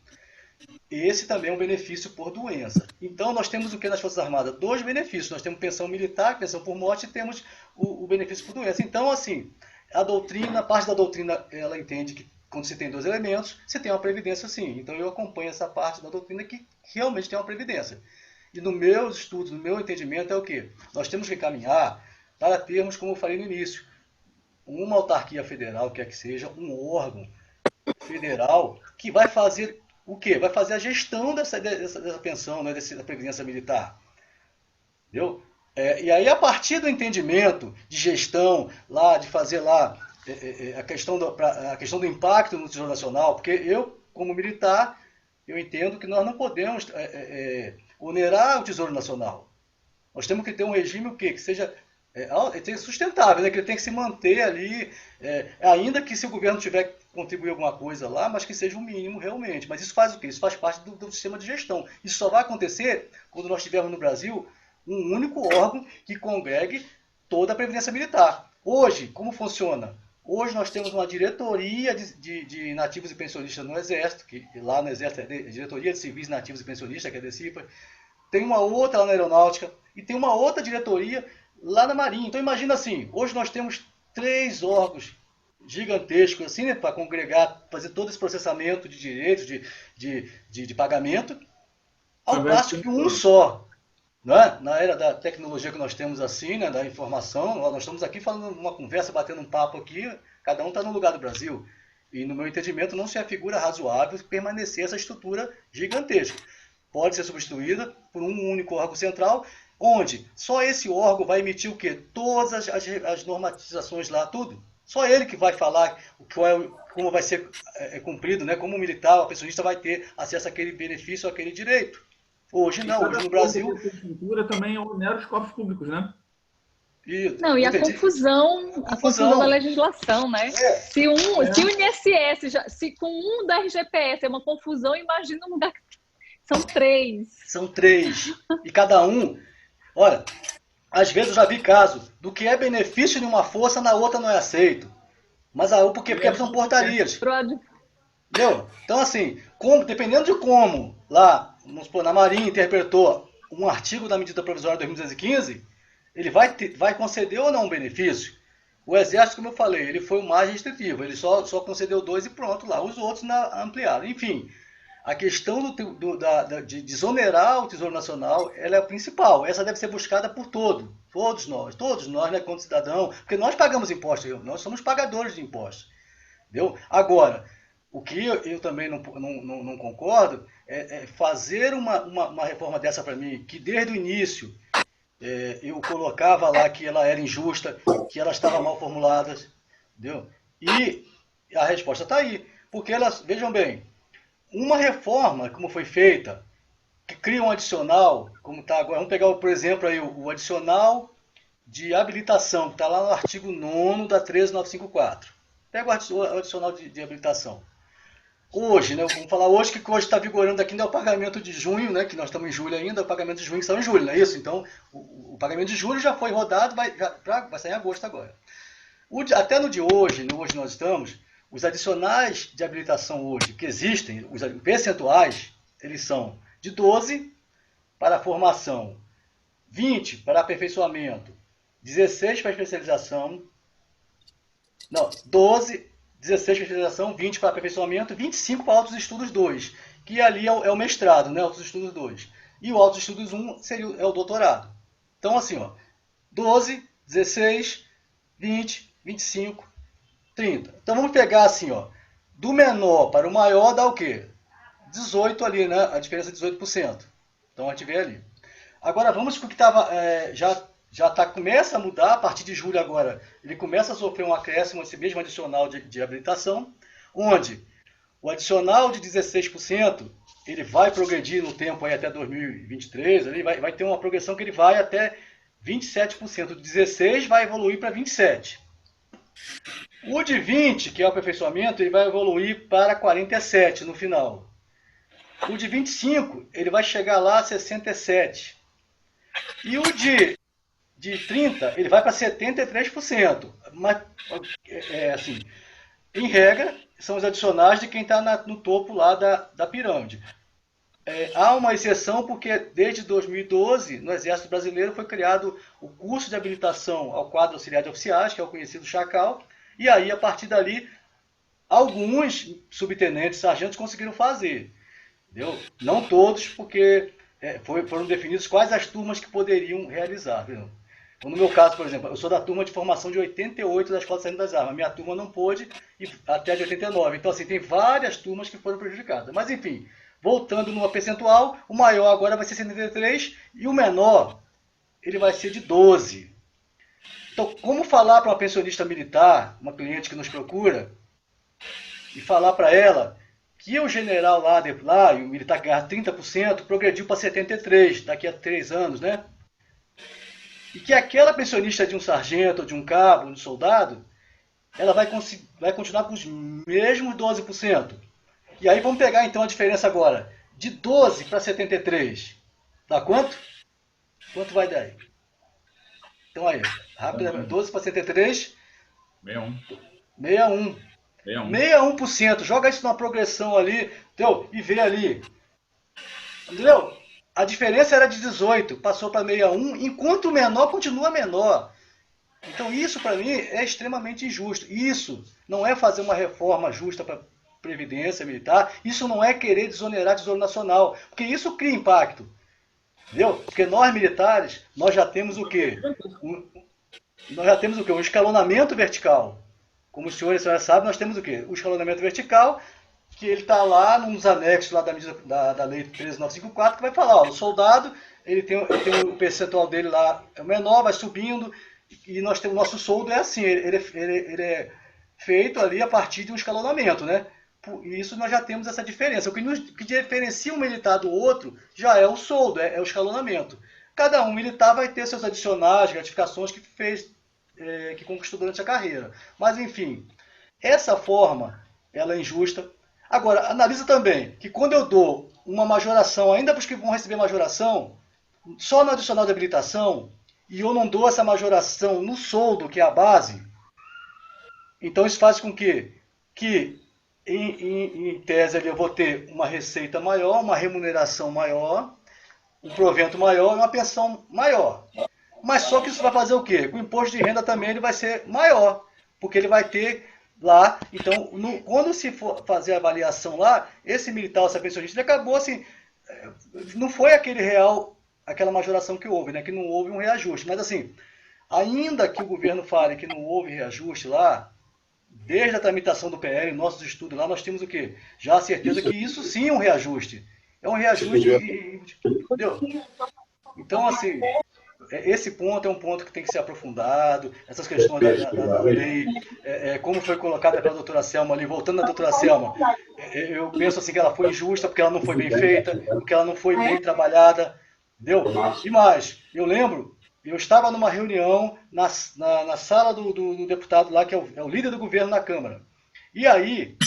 esse também é um benefício por doença. Então, nós temos o que nas Forças Armadas? Dois benefícios. Nós temos pensão militar, pensão por morte, e temos o benefício por doença. Então, assim, a parte da doutrina, ela entende que quando se tem dois elementos, você tem uma previdência sim. Então, eu acompanho essa parte da doutrina que realmente tem uma previdência. E no meus estudos, no meu entendimento, é o quê? Nós temos que caminhar para termos, como eu falei no início, uma autarquia federal, quer que seja, um órgão federal que vai fazer o quê? Vai fazer a gestão dessa pensão, né, da Previdência Militar. Entendeu? E aí, a partir do entendimento de gestão, lá, de fazer lá a questão do impacto no Tesouro Nacional, porque eu, como militar, eu entendo que nós não podemos onerar o Tesouro Nacional. Nós temos que ter um regime o quê? Que seja sustentável, né? Que ele tem que se manter ali, ainda que se o governo tiver que contribuir alguma coisa lá, mas que seja o mínimo realmente. Mas isso faz o quê? Isso faz parte do sistema de gestão. Isso só vai acontecer quando nós tivermos no Brasil um único órgão que congregue toda a Previdência Militar. Hoje, como funciona? Hoje nós temos uma diretoria de nativos e pensionistas no Exército, que lá no Exército é a Diretoria de Civis, Nativos e Pensionistas, que é a DECIPA. Tem uma outra lá na Aeronáutica e tem uma outra diretoria lá na Marinha. Então imagina assim, hoje nós temos 3 órgãos gigantescos assim, né, para congregar, fazer todo esse processamento de direitos, de pagamento, ao passo que um só. Né? Na era da tecnologia que nós temos assim, né, da informação, nós estamos aqui falando uma conversa, batendo um papo aqui, cada um está no lugar do Brasil. E no meu entendimento não se afigura razoável permanecer essa estrutura gigantesca. Pode ser substituída por um único órgão central, onde só esse órgão vai emitir o quê? Todas as normatizações lá, tudo. Só ele que vai falar como vai ser cumprido, né? Como o militar, o pensionista vai ter acesso àquele benefício, àquele direito. Hoje não, hoje no Brasil... A estrutura também onera os cofres públicos, né? Não, e a confusão da legislação, né? Se o INSS, se com um da RGPS é uma confusão, imagina um lugar que são 3. São 3. E cada um... Olha, às vezes eu já vi caso do que é benefício de uma força, na outra não é aceito. Mas por quê? Porque são portarias. Entendeu? Então, assim, dependendo de como lá, vamos supor, na Marinha interpretou um artigo da medida provisória 2215, ele vai conceder ou não um benefício. O Exército, como eu falei, ele foi o mais restritivo. Ele só concedeu 2 e pronto lá. Os outros ampliaram. Enfim, a questão de desonerar o Tesouro Nacional, ela é a principal. Essa deve ser buscada por todos nós, né, como cidadão, porque nós pagamos impostos, nós somos pagadores de impostos. Entendeu? Agora, o que eu também não concordo é fazer uma reforma dessa para mim, que desde o início eu colocava lá que ela era injusta, que ela estava mal formulada, entendeu? E a resposta está aí, porque vejam bem, uma reforma, como foi feita, que cria um adicional, como está agora, vamos pegar, por exemplo, aí, o adicional de habilitação, que está lá no artigo 9º da 13954. Pega o adicional de habilitação. Hoje, né, vamos falar hoje que hoje está vigorando aqui, é o pagamento de junho, né, que nós estamos em julho ainda, o pagamento de junho que saiu em julho, não é isso? Então, o pagamento de julho já foi rodado, vai sair em agosto agora. Até no de hoje, no hoje nós estamos, os adicionais de habilitação hoje que existem, os percentuais, eles são de 12 para a formação, 20 para aperfeiçoamento, 16 para especialização, não, 12, 16 para especialização, 20 para aperfeiçoamento, 25 para altos estudos 2, que ali é o mestrado, né, altos estudos 2. E o altos estudos 1 é o doutorado. Então, assim, ó, 12, 16, 20, 25, 30. Então, vamos pegar assim, ó, do menor para o maior dá o quê? 18 ali, né? A diferença é 18%. Então, a gente vê ali. Agora, vamos para o que estava... começa a mudar, a partir de julho agora, ele começa a sofrer um acréscimo, esse mesmo adicional de habilitação, onde o adicional de 16%, ele vai progredir no tempo aí até 2023, ele vai ter uma progressão que ele vai até 27%. O 16% vai evoluir para 27%. O de 20%, que é o aperfeiçoamento, ele vai evoluir para 47% no final. O de 25%, ele vai chegar lá a 67%. E o de 30%, ele vai para 73%. Mas, assim, em regra, são os adicionais de quem está no topo lá da pirâmide. Há uma exceção porque desde 2012, no Exército Brasileiro, foi criado o curso de habilitação ao quadro auxiliar de oficiais, que é o conhecido Chacal, e aí, a partir dali, alguns subtenentes, sargentos conseguiram fazer. Entendeu? Não todos, porque foram definidos quais as turmas que poderiam realizar. Entendeu? Então, no meu caso, por exemplo, eu sou da turma de formação de 88 da Escola de Sargento das Armas. Minha turma não pôde ir até de 89. Então, assim, tem várias turmas que foram prejudicadas. Mas, enfim, voltando numa percentual, o maior agora vai ser 73 e o menor ele vai ser de 12. Então, como falar para uma pensionista militar, uma cliente que nos procura, e falar para ela que o general lá, e o militar que ganhava 30%, progrediu para 73% daqui a 3 anos, né? E que aquela pensionista de um sargento, ou de um cabo, de um soldado, ela vai continuar com os mesmos 12%. E aí vamos pegar então a diferença agora, de 12 para 73. Dá quanto? Quanto vai dar aí? Então aí, rapidamente, 12 para 73. 61. 61. 61%. Joga isso numa progressão ali, entendeu? E vê ali. Entendeu? A diferença era de 18, passou para 61, enquanto o menor continua menor. Então isso para mim é extremamente injusto. Isso não é fazer uma reforma justa para a Previdência Militar, isso não é querer desonerar Tesouro Nacional, porque isso cria impacto. Entendeu? Porque nós militares, nós já temos o quê? Um escalonamento vertical. Como os senhores e senhoras sabem, nós temos o quê? O escalonamento vertical, que ele está lá nos anexos lá da Lei 13954, que vai falar, ó, o soldado, ele tem o percentual dele lá, é menor, vai subindo, e nós temos o nosso soldo é assim, ele é feito ali a partir de um escalonamento, né? E isso nós já temos essa diferença. O que diferencia um militar do outro já é o soldo, é o escalonamento. Cada um militar vai ter seus adicionais, gratificações que fez, que conquistou durante a carreira. Mas, enfim, essa forma, ela é injusta. Agora, analisa também que quando eu dou uma majoração, ainda para os que vão receber majoração, só no adicional de habilitação, e eu não dou essa majoração no soldo, que é a base, então isso faz com que em tese ali eu vou ter uma receita maior, uma remuneração maior, um provento maior e uma pensão maior. Mas só que isso vai fazer o quê? Com o imposto de renda também ele vai ser maior, porque ele vai ter lá, então, quando se for fazer a avaliação lá, esse militar, essa pensionista, ele acabou assim, não foi aquela majoração que houve, né? Que não houve um reajuste. Mas assim, ainda que o governo fale que não houve reajuste lá, desde a tramitação do PL, nossos estudos lá, nós temos o quê? Já a certeza que isso sim é um reajuste. É um reajuste, entendeu? Então, assim, esse ponto é um ponto que tem que ser aprofundado, essas questões da lei, como foi colocada pela doutora Selma ali, voltando à doutora Selma, eu penso assim que ela foi injusta porque ela não foi bem feita, porque ela não foi bem trabalhada, entendeu? E mais, eu lembro, eu estava numa reunião na sala do deputado lá, que é o líder do governo na Câmara, e aí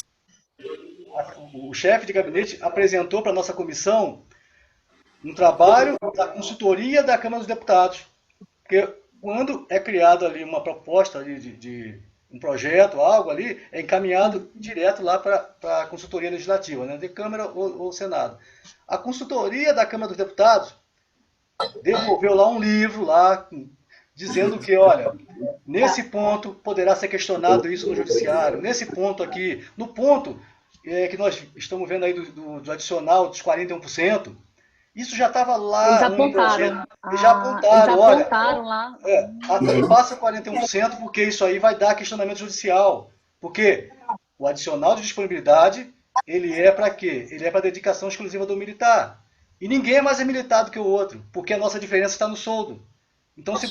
o chefe de gabinete apresentou para a nossa comissão um trabalho da consultoria da Câmara dos Deputados. Porque quando é criado ali uma proposta ali de um projeto, algo ali, é encaminhado direto lá para a consultoria legislativa, né, de Câmara ou Senado. A consultoria da Câmara dos Deputados desenvolveu lá um livro lá dizendo que, olha, nesse ponto poderá ser questionado isso no judiciário, nesse ponto aqui, no ponto que nós estamos vendo aí do adicional dos 41%, isso já estava lá. Eles apontaram. Eles já apontaram, eles apontaram olha, lá. até passa 41%, porque isso aí vai dar questionamento judicial. Porque o adicional de disponibilidade, ele é para quê? Ele é para dedicação exclusiva do militar. E ninguém é mais militar do que o outro, porque a nossa diferença está no soldo. Então, se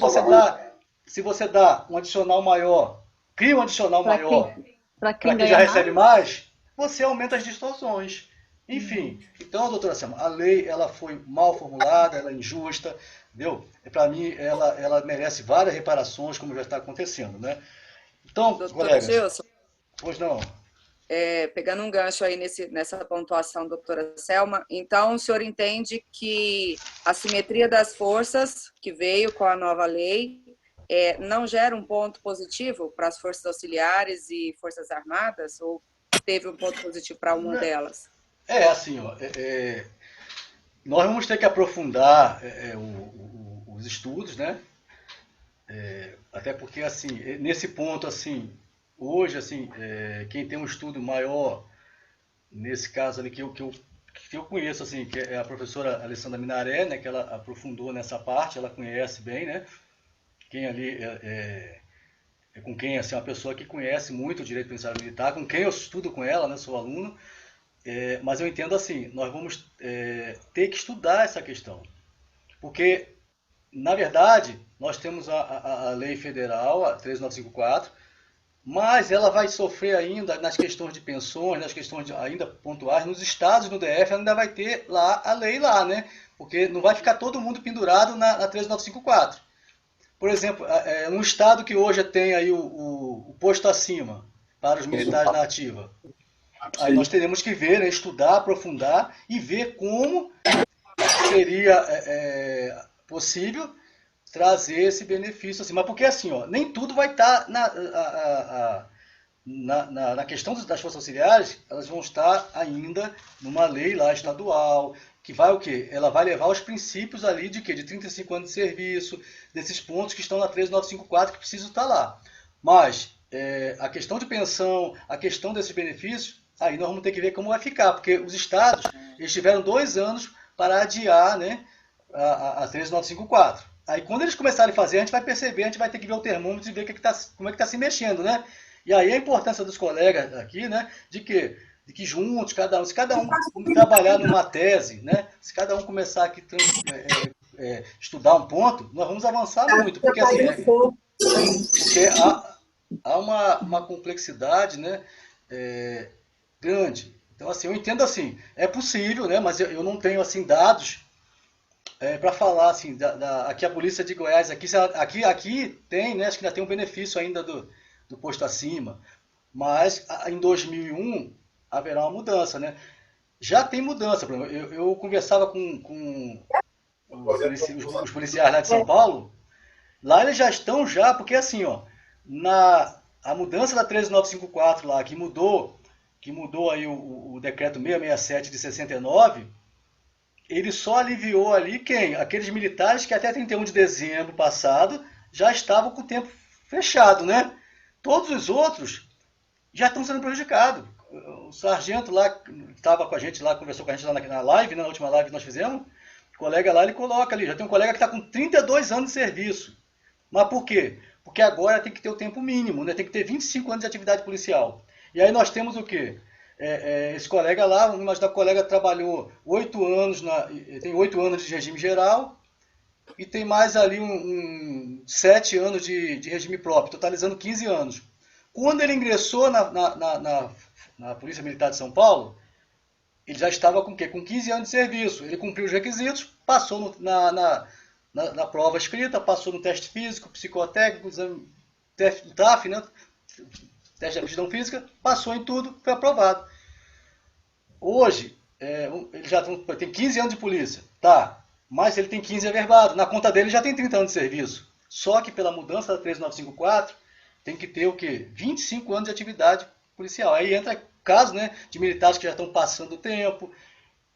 você dá um adicional maior, cria um adicional maior para quem já recebe mais, você aumenta as distorções. Enfim, então, doutora Selma, a lei ela foi mal formulada, ela é injusta, entendeu? Para mim, ela merece várias reparações, como já está acontecendo, né? Então, Doutor colegas, Gilson, pois não. Pegando um gancho aí nessa pontuação, doutora Selma, então o senhor entende que a simetria das forças que veio com a nova lei não gera um ponto positivo para as forças auxiliares e forças armadas, ou teve um ponto positivo para uma delas? Assim, ó, nós vamos ter que aprofundar os estudos, né? Até porque, assim, nesse ponto, assim, hoje, assim, quem tem um estudo maior, nesse caso ali, que eu conheço, assim, que é a professora Alessandra Minaré, né? Que ela aprofundou nessa parte, ela conhece bem, né? Quem ali com quem, assim, uma pessoa que conhece muito o direito penitenciário militar, com quem eu estudo com ela, né? Sou aluno. Mas eu entendo assim, nós vamos ter que estudar essa questão. Porque, na verdade, nós temos a lei federal, a 13954, mas ela vai sofrer ainda nas questões de pensões, nas questões ainda pontuais, nos estados no DF ainda vai ter lá a lei lá, né? Porque não vai ficar todo mundo pendurado na 13954. Por exemplo, um estado que hoje tem aí o posto acima para os militares na ativa, aí nós teremos que ver, né, estudar, aprofundar e ver como seria possível trazer esse benefício. Assim. Mas porque assim, ó, nem tudo vai estar na questão das forças auxiliares, elas vão estar ainda numa lei lá estadual, que vai o quê? Ela vai levar os princípios ali de quê? De 35 anos de serviço, desses pontos que estão na 13954 que precisam estar lá. Mas a questão de pensão, a questão desses benefícios, aí nós vamos ter que ver como vai ficar, porque os estados eles tiveram 2 anos para adiar, né, a 13954. Aí quando eles começarem a fazer, a gente vai perceber, a gente vai ter que ver o termômetro e ver como é que está se mexendo, né? E aí a importância dos colegas aqui, né, de que juntos, se cada um trabalhar numa tese, né, se cada um começar aqui estudar um ponto, nós vamos avançar muito, porque assim, porque há uma complexidade, né, grande. Então, assim, eu entendo assim, é possível, né, mas eu não tenho assim dados para falar assim, aqui a polícia de Goiás, aqui tem, né, acho que ainda tem um benefício ainda do posto acima, mas em 2001 haverá uma mudança, né? Já tem mudança, por exemplo, eu conversava com os policiais lá de São Paulo, lá eles já estão porque assim, ó, a mudança da 13954 lá, que mudou aí o decreto 667 de 69, ele só aliviou ali quem? Aqueles militares que até 31 de dezembro passado já estavam com o tempo fechado, né? Todos os outros já estão sendo prejudicados. O sargento lá, que estava com a gente lá, conversou com a gente lá na live, na última live que nós fizemos, o colega lá, ele coloca ali, já tem um colega que está com 32 anos de serviço. Mas por quê? Porque agora tem que ter o tempo mínimo, né? Tem que ter 25 anos de atividade policial. E aí nós temos o quê? Esse colega lá, vamos imaginar que o colega trabalhou 8 anos, tem 8 anos de regime geral, e tem mais ali 7 anos de regime próprio, totalizando 15 anos. Quando ele ingressou na Polícia Militar de São Paulo, ele já estava com o quê? Com 15 anos de serviço. Ele cumpriu os requisitos, passou na prova escrita, passou no teste físico, psicotécnico, exame, teste do TAF, né? Teste de aptidão física, passou em tudo, foi aprovado. Hoje, ele já tem 15 anos de polícia, tá, mas ele tem 15 averbado. Na conta dele já tem 30 anos de serviço. Só que pela mudança da 13954, tem que ter o quê? 25 anos de atividade policial. Aí entra caso, né, de militares que já estão passando o tempo.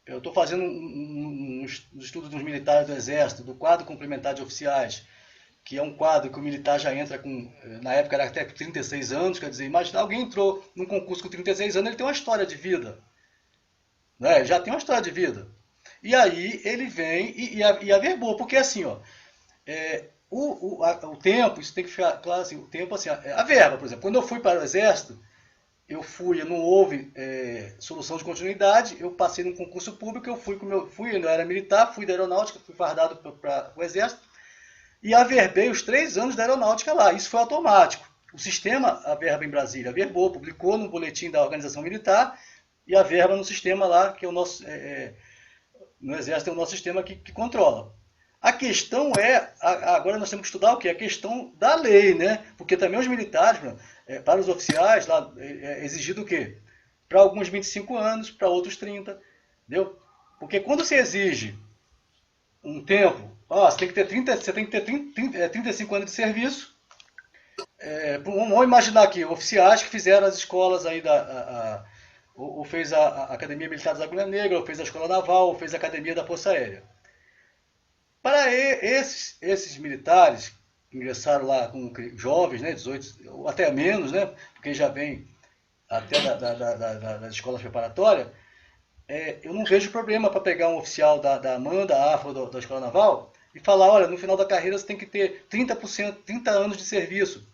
Eu estou fazendo um estudo dos militares do Exército, do quadro complementar de oficiais, que é um quadro que o militar já entra com, na época era até 36 anos, quer dizer, imagina, alguém entrou num concurso com 36 anos, ele tem uma história de vida. Né? Já tem uma história de vida. E aí ele vem e averbou, porque assim, ó, o tempo, isso tem que ficar claro assim, o tempo assim, a verba, por exemplo, quando eu fui para o Exército, não houve solução de continuidade, eu passei num concurso público, eu era militar, fui da aeronáutica, fui fardado para o Exército, e averbei os 3 anos da aeronáutica lá, isso foi automático. O sistema, a verba em Brasília, averbou, publicou no boletim da organização militar, e a verba no sistema lá, que é o nosso, no Exército é o nosso sistema que controla. A questão agora nós temos que estudar o quê? A questão da lei, né? Porque também os militares, para os oficiais, lá, é exigido o quê? Para alguns 25 anos, para outros 30, entendeu? Porque quando se exige um tempo, você tem que ter 35 anos de serviço, vamos imaginar aqui, oficiais que fizeram as escolas aí ou fez a Academia Militar da Agulha Negra, ou fez a Escola Naval, ou fez a Academia da Força Aérea. Para esses militares que ingressaram lá com jovens, né, 18, ou até menos, né, porque já vem até das escolas preparatórias, eu não vejo problema para pegar um oficial da AMAN, da AFA, da Escola Naval, e falar, olha, no final da carreira você tem que ter 30 anos de serviço.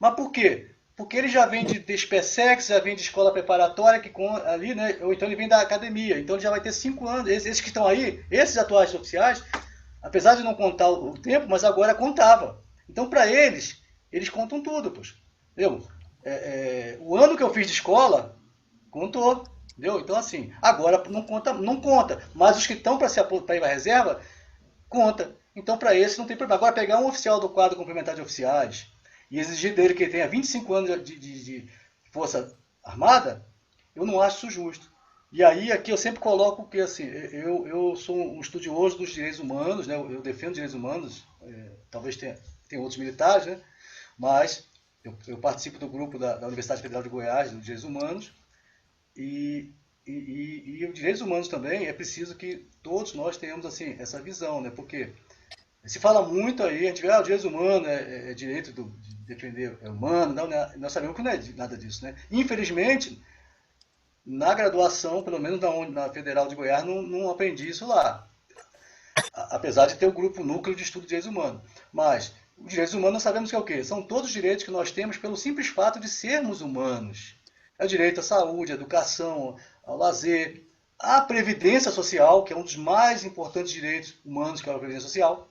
Mas por quê? Porque ele já vem de SpaceX, já vem de escola preparatória, ali, né, ou então ele vem da academia, então ele já vai ter 5 anos. Esses que estão aí, esses atuais oficiais, apesar de não contar o tempo, mas agora contava. Então, para eles contam tudo, poxa. Entendeu? O ano que eu fiz de escola, contou. Entendeu? Então, assim, agora não conta. Mas os que estão para ir para a reserva, conta. Então, para esse não tem problema. Agora, pegar um oficial do quadro complementar de oficiais e exigir dele que ele tenha 25 anos de Força Armada, eu não acho isso justo. E aí, aqui eu sempre coloco que, assim, eu sou um estudioso dos direitos humanos, né? Eu defendo direitos humanos, talvez tenha outros militares, né? Mas eu participo do grupo da Universidade Federal de Goiás, dos direitos humanos, e os direitos humanos também, é preciso que todos nós tenhamos, assim, essa visão, né? Porque se fala muito aí, a gente vê, os direitos humanos é direito de defender humano, não, nós sabemos que não é nada disso, né? Infelizmente, na graduação, pelo menos na Federal de Goiás, não aprendi isso lá. Apesar de ter o grupo núcleo de estudo de direitos humanos. Mas os direitos humanos nós sabemos que é o quê? São todos os direitos que nós temos pelo simples fato de sermos humanos. É o direito à saúde, à educação, ao lazer, à previdência social, que é um dos mais importantes direitos humanos, que é a previdência social.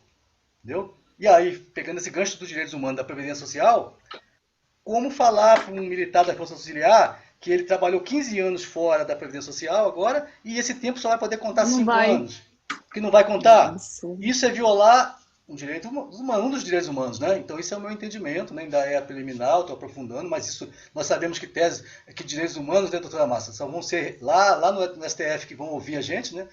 Entendeu? E aí, pegando esse gancho dos direitos humanos da previdência social, como falar para um militar da Força Auxiliar que ele trabalhou 15 anos fora da Previdência Social agora, e esse tempo só vai poder contar 5 anos. Que não vai contar. Isso é violar um dos direitos humanos, né? Então, isso é o meu entendimento, né? Ainda é preliminar, estou aprofundando, mas isso nós sabemos que direitos humanos, né, doutora Massa, só vão ser lá no STF que vão ouvir a gente, né?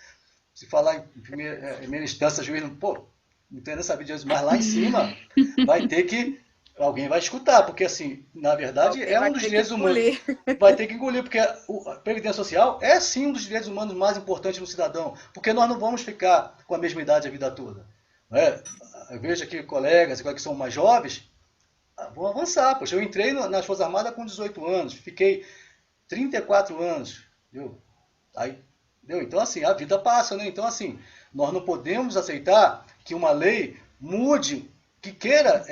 Se falar em primeira instância, juiz, não tem nem saber disso, mas lá em cima vai ter que alguém vai escutar, porque, assim, na verdade, é um dos direitos humanos. Vai ter que engolir, porque a Previdência Social é, sim, um dos direitos humanos mais importantes do cidadão, porque nós não vamos ficar com a mesma idade a vida toda. Eu vejo aqui colegas que são mais jovens, vão avançar. Poxa, eu entrei nas Forças Armadas com 18 anos, fiquei 34 anos, viu? Então, assim, a vida passa, né? Então, assim, nós não podemos aceitar que uma lei mude, que queira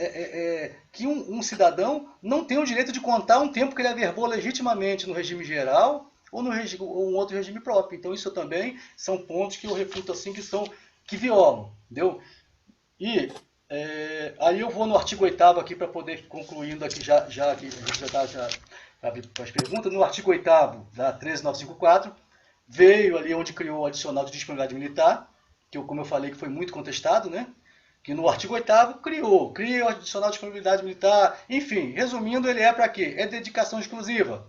que um cidadão não tenha o direito de contar um tempo que ele averbou legitimamente no regime geral ou um outro regime próprio. Então, isso também são pontos que eu refuto assim, que violam, entendeu? E aí eu vou no artigo 8º aqui para poder concluindo aqui, já que a gente já está para as perguntas. No artigo 8º da 13954, veio ali onde criou o adicional de disponibilidade militar, que como eu falei que foi muito contestado, né? Que no artigo 8º cria o adicional de disponibilidade militar, enfim, resumindo, ele é para quê? É dedicação exclusiva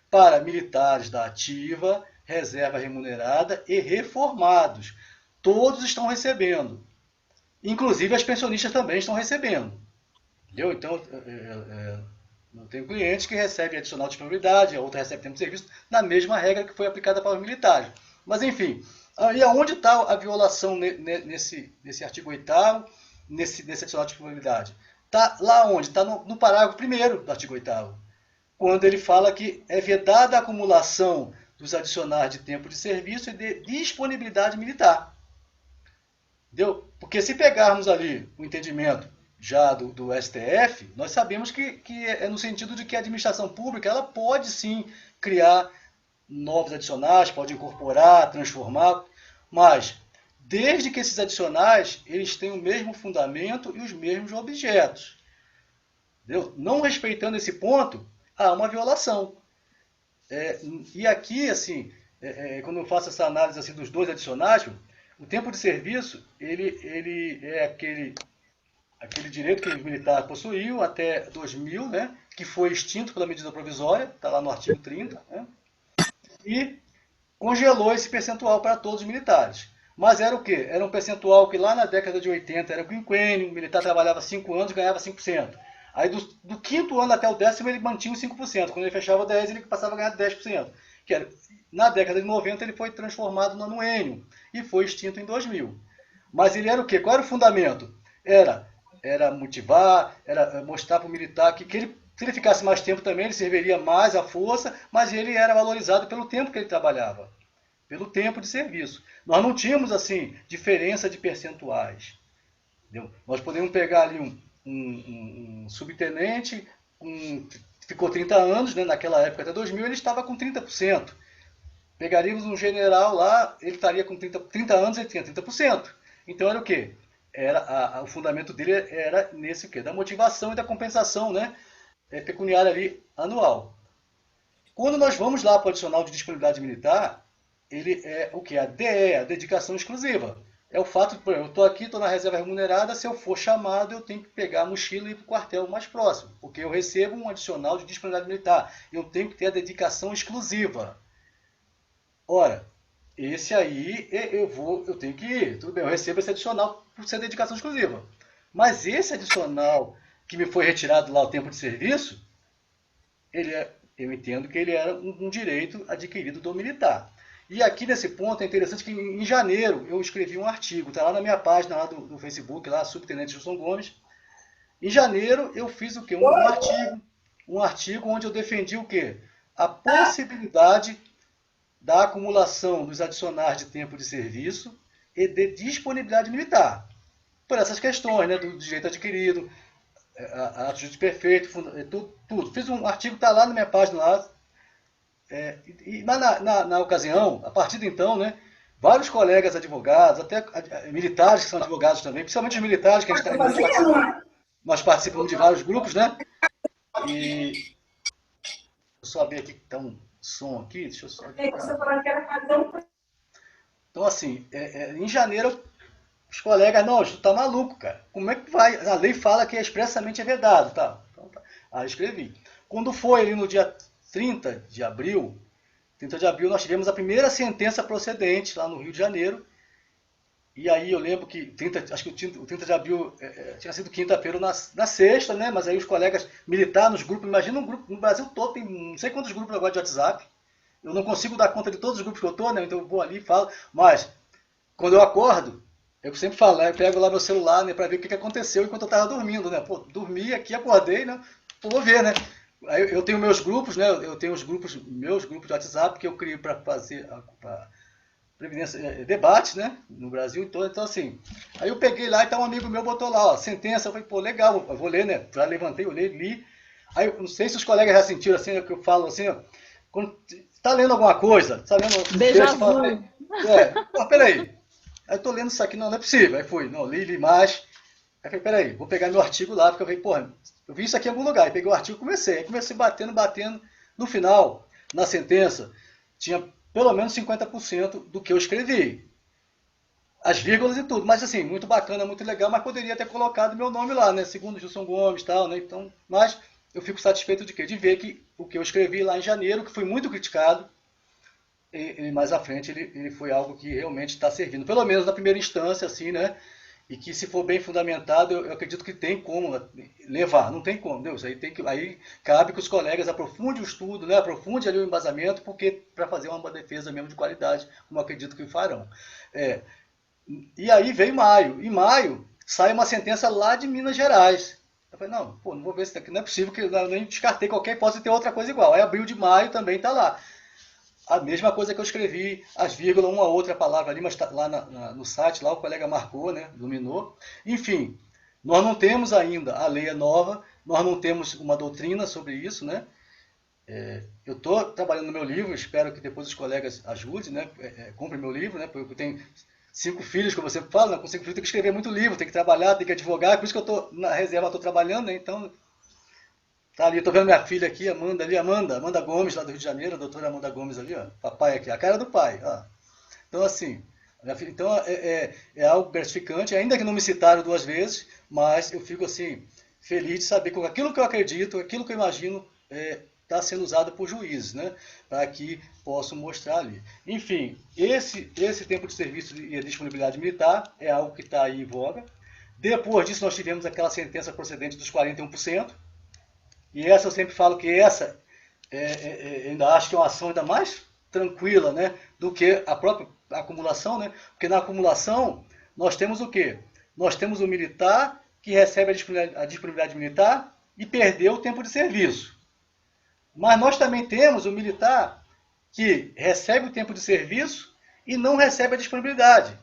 para militares da ativa, reserva remunerada e reformados. Todos estão recebendo. Inclusive as pensionistas também estão recebendo. Entendeu? Então, eu tenho clientes que recebem adicional de disponibilidade, a outra recebe tempo de serviço, na mesma regra que foi aplicada para os militares. Mas, enfim, e aonde está a violação nesse artigo 8º, nesse adicional de disponibilidade? Está lá onde? Está no parágrafo 1º do artigo 8º, quando ele fala que é vedada a acumulação dos adicionais de tempo de serviço e de disponibilidade militar. Entendeu? Porque se pegarmos ali o entendimento já do STF, nós sabemos que é no sentido de que a administração pública ela pode sim criar novos adicionais, pode incorporar, transformar, mas desde que esses adicionais eles tenham o mesmo fundamento e os mesmos objetos. Entendeu? Não respeitando esse ponto, há uma violação. E aqui, assim, quando eu faço essa análise assim, dos dois adicionais, o tempo de serviço ele é aquele direito que o militar possuiu até 2000, né, que foi extinto pela medida provisória, está lá no artigo 30, né, e congelou esse percentual para todos os militares. Mas era o quê? Era um percentual que lá na década de 80 era quinquênio, o militar trabalhava 5 anos e ganhava 5%. Aí do quinto ano até o 10º ele mantinha os 5%. Quando ele fechava o 10, ele passava a ganhar 10%. Que era, na década de 90 ele foi transformado no anuênio e foi extinto em 2000. Mas ele era o quê? Qual era o fundamento? Era motivar, era mostrar para o militar que se ele ficasse mais tempo também, ele serviria mais à força, mas ele era valorizado pelo tempo que ele trabalhava, pelo tempo de serviço. Nós não tínhamos, assim, diferença de percentuais. Entendeu? Nós podemos pegar ali um subtenente, ficou 30 anos, né, naquela época até 2000, ele estava com 30%. Pegaríamos um general lá, ele estaria com 30 anos, ele tinha 30%. Então era o quê? O fundamento dele era nesse quê? Da motivação e da compensação, né, pecuniária ali anual. Quando nós vamos lá para o adicional de disponibilidade militar, ele é o quê? A DE, a dedicação exclusiva. É o fato de, por exemplo, eu estou aqui, estou na reserva remunerada, se eu for chamado, eu tenho que pegar a mochila e ir para o quartel mais próximo, porque eu recebo um adicional de disponibilidade militar. Eu tenho que ter a dedicação exclusiva. Ora, esse aí eu tenho que ir. Tudo bem, eu recebo esse adicional por ser dedicação exclusiva. Mas esse adicional que me foi retirado lá o tempo de serviço, eu entendo que ele era um direito adquirido do militar. E aqui nesse ponto é interessante que em janeiro eu escrevi um artigo, está lá na minha página lá do Facebook, lá, Subtenente Gilson Gomes. Em janeiro eu fiz o quê? Um artigo onde eu defendi o quê? A possibilidade da acumulação dos adicionais de tempo de serviço e de disponibilidade militar. Por essas questões, né, do direito adquirido, atitude perfeito, tudo. Fiz um artigo, está lá na minha página lá. Mas na ocasião, a partir de então, né, vários colegas advogados, até militares que são advogados também, principalmente os militares, que nós participamos de vários grupos, né? E eu só ver aqui que está um som aqui, deixa eu só... Então, assim, em janeiro, os colegas, não, tu tá maluco, cara. Como é que vai? A lei fala que expressamente é vedado, tá? Então, tá. Aí eu escrevi. Quando foi ali no dia 30 de abril, nós tivemos a primeira sentença procedente lá no Rio de Janeiro. E aí eu lembro que acho que o 30 de abril tinha sido quinta-feira na sexta, né? Mas aí os colegas militares nos grupos, imagina um grupo, no Brasil todo tem não sei quantos grupos agora de WhatsApp. Eu não consigo dar conta de todos os grupos que eu estou, né? Então eu vou ali e falo. Mas quando eu acordo, eu sempre falo, né? Eu pego lá meu celular, né, para ver o que aconteceu enquanto eu estava dormindo, né? Pô, dormi aqui, acordei, né? Vou ver, né? Aí eu tenho meus grupos, né? Eu tenho meus grupos de WhatsApp que eu crio para fazer previdência, debate, né? No Brasil todo. Então, assim, aí eu peguei lá e então um amigo meu botou lá, ó, sentença. Eu falei, pô, legal, eu vou ler, né? Já levantei, eu li. Aí eu não sei se os colegas já sentiram assim, que eu falo assim, ó, quando tá lendo alguma coisa, tá lendo um texto, fala, peraí. Aí eu tô lendo isso aqui, não é possível. Aí fui, não, li mais. Aí eu falei, peraí, vou pegar meu artigo lá, porque eu falei, porra, eu vi isso aqui em algum lugar. Aí peguei o artigo e comecei. Aí comecei batendo, batendo. No final, na sentença, tinha pelo menos 50% do que eu escrevi. As vírgulas e tudo. Mas assim, muito bacana, muito legal, mas poderia ter colocado meu nome lá, né? Segundo Gilson Gomes e tal, né? Então, mas eu fico satisfeito de quê? De ver que o que eu escrevi lá em janeiro, que foi muito criticado, e mais à frente ele foi algo que realmente está servindo. Pelo menos na primeira instância, assim, né? E que se for bem fundamentado, eu acredito que tem como levar, não tem como, Deus, aí cabe que os colegas aprofundem o estudo, né, aprofundem ali o embasamento, porque para fazer uma defesa mesmo de qualidade, como eu acredito que farão. E aí veio maio, em maio sai uma sentença lá de Minas Gerais. Eu falei, não, pô, não vou ver isso daqui, não é possível que eu nem descartei qualquer hipótese de ter outra coisa igual. Aí abril de maio também está lá. A mesma coisa que eu escrevi, as vírgulas, uma outra palavra ali, mas tá lá no site, lá o colega marcou, né, iluminou. Enfim, nós não temos ainda, a lei é nova, nós não temos uma doutrina sobre isso, né? Eu estou trabalhando no meu livro, espero que depois os colegas ajudem, né? Comprem meu livro, né? Porque eu tenho 5 filhos, como eu sempre falo, né? Com 5 filhos tem que escrever muito livro, tem que trabalhar, tem que advogar, por isso que eu estou na reserva, estou trabalhando, né? Então, tá ali, tô vendo minha filha aqui, Amanda ali, Amanda Gomes, lá do Rio de Janeiro, a doutora Amanda Gomes ali, ó, papai aqui, a cara do pai, ó. Então, assim, então é algo gratificante, ainda que não me citaram 2 vezes, mas eu fico, assim, feliz de saber que aquilo que eu acredito, aquilo que eu imagino, está sendo usado por juízes, né, para que possam mostrar ali. Enfim, esse tempo de serviço e a disponibilidade militar é algo que está aí em voga. Depois disso, nós tivemos aquela sentença procedente dos 41%, e essa eu sempre falo que essa ainda acho que é uma ação ainda mais tranquila, né, do que a própria acumulação, né? Porque na acumulação nós temos o quê? Nós temos o militar que recebe a disponibilidade militar e perdeu o tempo de serviço. Mas nós também temos o militar que recebe o tempo de serviço e não recebe a disponibilidade.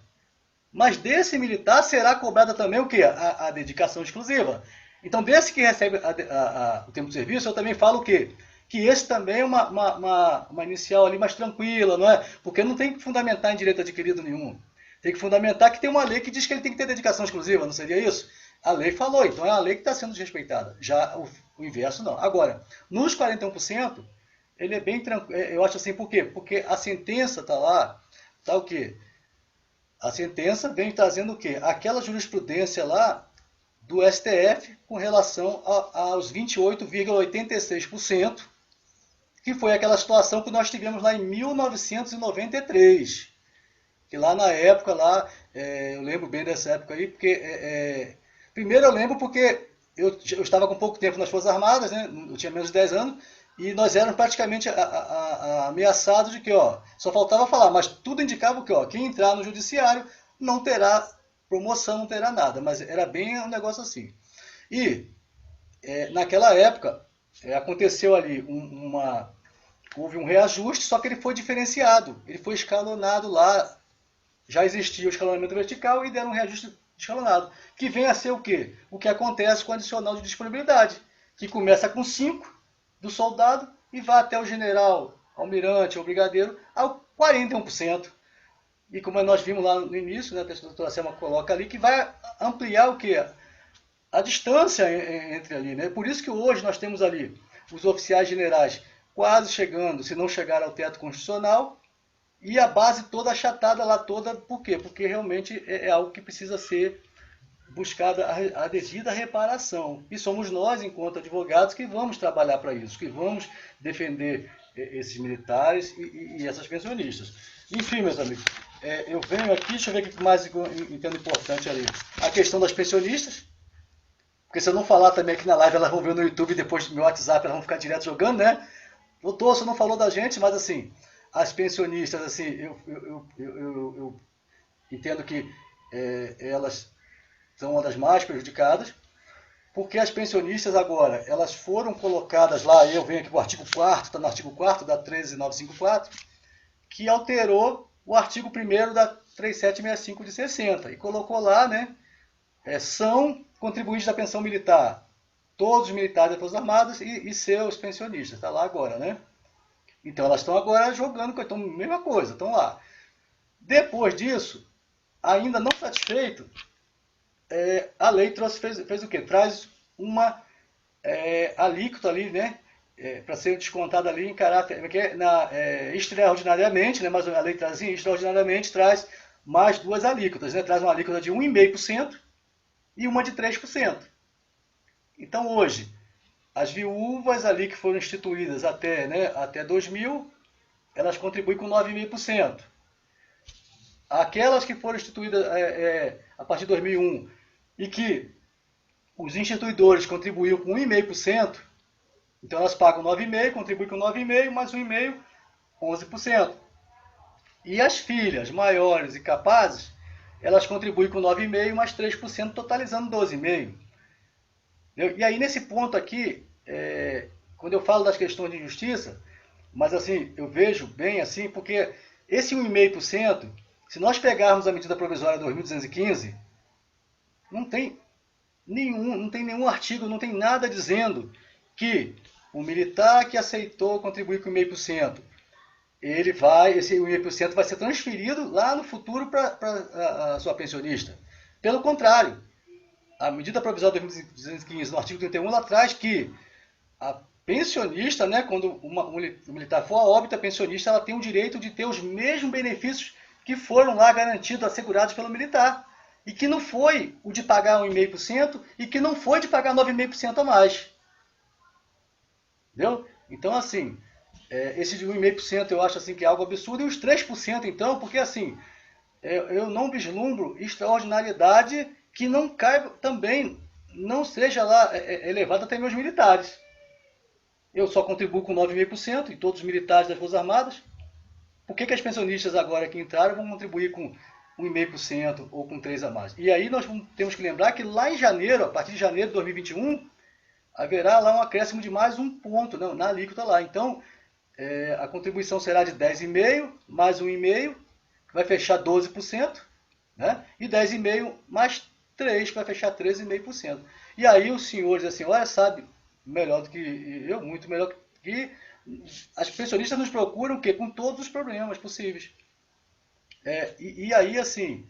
Mas desse militar será cobrada também o quê? A dedicação exclusiva. Então, desse que recebe o tempo de serviço, eu também falo o quê? Que esse também é uma inicial ali mais tranquila, não é? Porque não tem que fundamentar em direito adquirido nenhum. Tem que fundamentar que tem uma lei que diz que ele tem que ter dedicação exclusiva, não seria isso? A lei falou, então é a lei que está sendo desrespeitada. Já o inverso não. Agora, nos 41%, ele é bem tranquilo. Eu acho assim, por quê? Porque a sentença está lá, está o quê? A sentença vem trazendo o quê? Aquela jurisprudência lá do STF com relação aos 28,86%, que foi aquela situação que nós tivemos lá em 1993. Que lá na época, eu lembro bem dessa época aí, porque... primeiro eu lembro porque eu estava com pouco tempo nas Forças Armadas, né? Eu tinha menos de 10 anos, e nós éramos praticamente ameaçados de que, ó, só faltava falar, mas tudo indicava que, ó, quem entrar no judiciário não terá promoção, não terá nada, mas era bem um negócio assim. E naquela época aconteceu ali houve um reajuste, só que ele foi diferenciado, ele foi escalonado lá, já existia o escalonamento vertical e deram um reajuste escalonado, que vem a ser o quê? O que acontece com o adicional de disponibilidade, que começa com 5 do soldado e vai até o general, almirante ou brigadeiro, ao 41%. E como nós vimos lá no início, né, a doutora Selma coloca ali, que vai ampliar o quê? A distância entre ali, né? Por isso que hoje nós temos ali os oficiais generais quase chegando, se não chegar ao teto constitucional, e a base toda achatada lá toda, por quê? Porque realmente é algo que precisa ser buscada a devida reparação. E somos nós, enquanto advogados, que vamos trabalhar para isso, que vamos defender esses militares e essas pensionistas. Enfim, meus amigos, eu venho aqui, deixa eu ver o que mais entendo importante ali. A questão das pensionistas, porque se eu não falar também aqui na live, elas vão ver no YouTube, depois do meu WhatsApp, elas vão ficar direto jogando, né? Doutor, você não falou da gente, mas assim, as pensionistas, assim, eu entendo que elas são uma das mais prejudicadas, porque as pensionistas agora, elas foram colocadas lá, eu venho aqui para o artigo 4º, está no artigo 4º da 13954, que alterou o artigo 1º da 3765 de 60, e colocou lá, né, são contribuintes da pensão militar, todos os militares das Forças Armadas e seus pensionistas, está lá agora, né? Então elas estão agora jogando, então mesma coisa, estão lá. Depois disso, ainda não satisfeito, a lei fez o quê? Traz uma alíquota ali, né? Para ser descontada ali em caráter, extraordinariamente, né? Mas a lei traz extraordinariamente, traz mais duas alíquotas, né? Traz uma alíquota de 1,5% e uma de 3%. Então hoje, as viúvas ali que foram instituídas até 2000, elas contribuem com 9,5%. Aquelas que foram instituídas a partir de 2001 e que os instituidores contribuíram com 1,5%, então elas pagam 9,5%, contribuem com 9,5%, mais 1,5%, 11%. E as filhas maiores e capazes, elas contribuem com 9,5% mais 3%, totalizando 12,5%. E aí, nesse ponto aqui, quando eu falo das questões de injustiça, mas assim, eu vejo bem assim, porque esse 1,5%, se nós pegarmos a medida provisória 2215, não tem nenhum artigo, não tem nada dizendo que o militar que aceitou contribuir com 1,5%, esse 1,5% vai ser transferido lá no futuro para a sua pensionista. Pelo contrário, a medida provisória 2215, no artigo 31, ela traz que a pensionista, né, quando o militar for a óbito, a pensionista ela tem o direito de ter os mesmos benefícios que foram lá garantidos, assegurados pelo militar. E que não foi o de pagar 1,5% e que não foi de pagar 9,5% a mais. Entendeu? Então, assim, esse de 1,5% eu acho assim, que é algo absurdo. E os 3%, então, porque assim, eu não vislumbro extraordinariedade que não caiba também, não seja lá elevada até meus militares. Eu só contribuo com 9,5% e todos os militares das Forças Armadas. Por que as pensionistas agora que entraram vão contribuir com 1,5% ou com 3% a mais? E aí nós temos que lembrar que lá em janeiro, a partir de janeiro de 2021, haverá lá um acréscimo de mais um ponto na alíquota lá. Então, a contribuição será de 10,5% mais 1,5%, que vai fechar 12%, né? E 10,5% mais 3%, que vai fechar 13,5%. E aí os senhores e as senhoras sabem melhor do que eu, muito melhor que as pensionistas nos procuram o quê? Com todos os problemas possíveis. E aí, assim,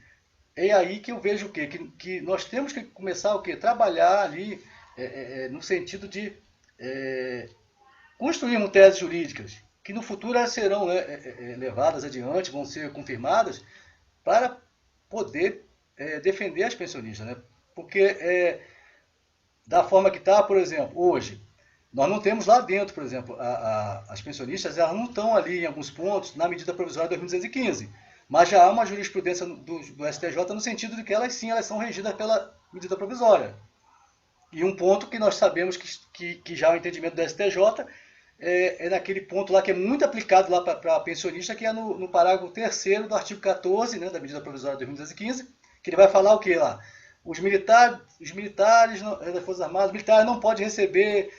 é aí que eu vejo o quê? Que nós temos que começar o quê? Trabalhar ali no sentido de construirmos teses jurídicas que no futuro elas serão levadas adiante, vão ser confirmadas para poder defender as pensionistas, né? Porque da forma que está, por exemplo, hoje, nós não temos lá dentro, por exemplo, as pensionistas, elas não estão ali em alguns pontos na medida provisória 2215, mas já há uma jurisprudência do STJ no sentido de que elas sim, elas são regidas pela medida provisória. E um ponto que nós sabemos que já é o entendimento do STJ é naquele ponto lá que é muito aplicado lá para a pensionista, que é no parágrafo 3º do artigo 14, né, da medida provisória 2215, que ele vai falar o que lá? Os militares das Forças Armadas, os militares não podem receber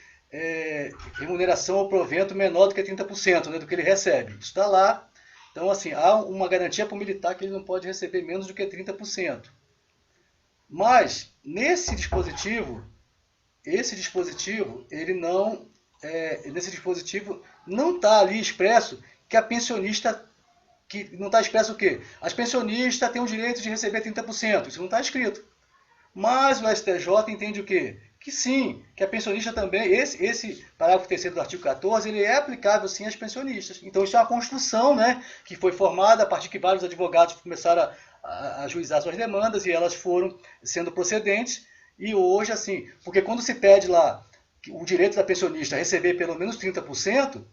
remuneração ou provento menor do que 30%, né, do que ele recebe. Isso está lá. Então, assim, há uma garantia para o militar que ele não pode receber menos do que 30%. Mas, nesse dispositivo, ele não... nesse dispositivo não está ali expresso que a pensionista... que não está expresso o quê? As pensionistas têm o direito de receber 30%. Isso não está escrito. Mas o STJ entende o quê? Que sim, que a pensionista também, esse parágrafo 3º do artigo 14, ele é aplicável sim às pensionistas. Então isso é uma construção, né, que foi formada a partir que vários advogados começaram a ajuizar suas demandas e elas foram sendo procedentes. E hoje, assim, porque quando se pede lá o direito da pensionista a receber pelo menos 30%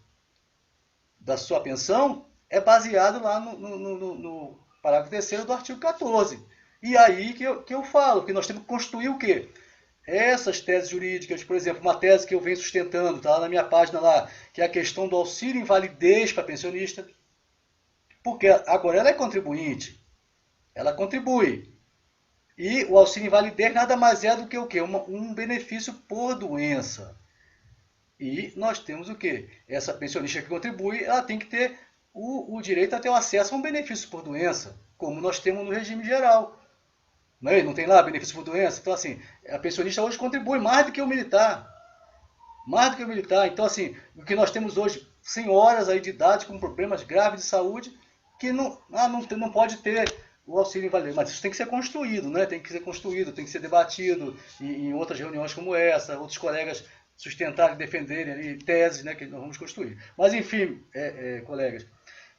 da sua pensão, é baseado lá no parágrafo 3º do artigo 14. E aí que eu falo, que nós temos que construir o quê? Essas teses jurídicas, por exemplo, uma tese que eu venho sustentando, está lá na minha página lá, que é a questão do auxílio invalidez para pensionista, porque agora ela é contribuinte, ela contribui. E o auxílio invalidez nada mais é do que o quê? Um benefício por doença. E nós temos o quê? Essa pensionista que contribui, ela tem que ter o direito a ter o acesso a um benefício por doença, como nós temos no regime geral. Não tem lá benefício por doença? Então, assim, a pensionista hoje contribui mais do que o militar. Mais do que o militar. Então, assim, o que nós temos hoje, senhoras aí de idade com problemas graves de saúde, que não pode ter o auxílio invalidez. Mas isso tem que ser construído, né? Tem que ser construído, tem que ser debatido em outras reuniões como essa, outros colegas sustentarem, defenderem ali teses, né, que nós vamos construir. Mas, enfim, colegas,